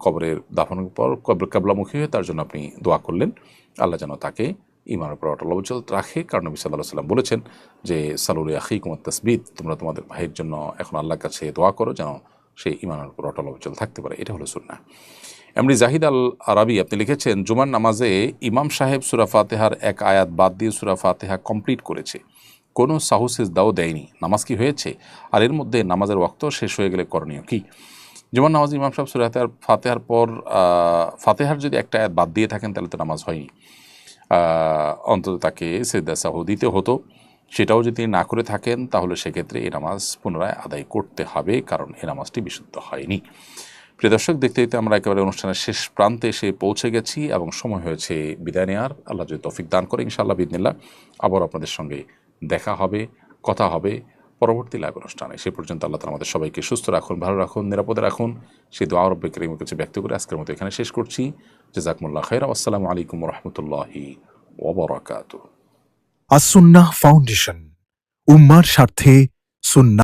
কবরের দাফনের পর কিবলামুখী হয়ে তার জন্য আপনি দোয়া করলেন, আল্লাহ যেন তাকে ইমানের উপর অটল অবিচল রাখে। কারণ নবী সাল্লাল্লাহু আলাইহি ওয়াসাল্লাম বলেছেন যে, সালু লিআখিকুম আত-তাসবিত, তোমরা তোমাদের ভাইয়ের জন্য এখন আল্লাহর কাছে দোয়া করো যেন সেই ইমানের উপর অটল অবিচল থাকতে পারে। এটা হলো সুন্নাহ। এমডি জাহিদ আল আরাবি আপনি লিখেছেন, জুমার নামাজে ইমাম সাহেব সূরা ফাতিহার এক আয়াত বাদ দিয়ে সূরা ফাতিহা কমপ্লিট করেছে, কোনো সাহু সিজদাও দেয়নি, নামাজ কি হয়েছে? আর এর মধ্যে নামাজের ওয়াক্ত শেষ হয়ে গেলে করণীয় কি? জুমার নামাজ ইমাম সাহেব সূরা ফাতিহার পর ফাতিহার যদি একটা আয়াত বাদ দিয়ে থাকেন, তাহলে তো নামাজ হয়নি, অন্তত তাকে সিজদা সাহু দিতে হতো। সেটাও যদি না করে থাকেন, তাহলে সেক্ষেত্রে এই নামাজ পুনরায় আদায় করতে হবে, কারণ এই নামাজটি বিশুদ্ধ হয়নি। প্রিয় দর্শক, দেখতে দেখতে আমরা একেবারে অনুষ্ঠানের শেষ প্রান্তে এসে পৌঁছে গেছি এবং সময় হয়েছে বিদায় নেওয়ার। আল্লাহ যদি তৌফিক দান করে, ইনশাআল্লাহ বিদিনিল্লাহ আবার আপনাদের সঙ্গে দেখা হবে, কথা হবে পরবর্তী লাইভ অনুষ্ঠানে। সে পর্যন্ত আল্লাহ তাআলা আমাদের সবাইকে সুস্থ রাখুন, ভালো রাখুন, নিরাপদে রাখুন, সেই দোয়া রব্বে কারীমের কাছে ব্যক্ত করে আজকের মতো এখানে শেষ করছি। জাযাকুমুল্লাহ খাইরা। আসসালামু আলাইকুম ওয়া রাহমাতুল্লাহি ওয়া বারাকাতুহু। আস-সুন্নাহ ফাউন্ডেশন, উম্মার স্বার্থে সুন্নাহ।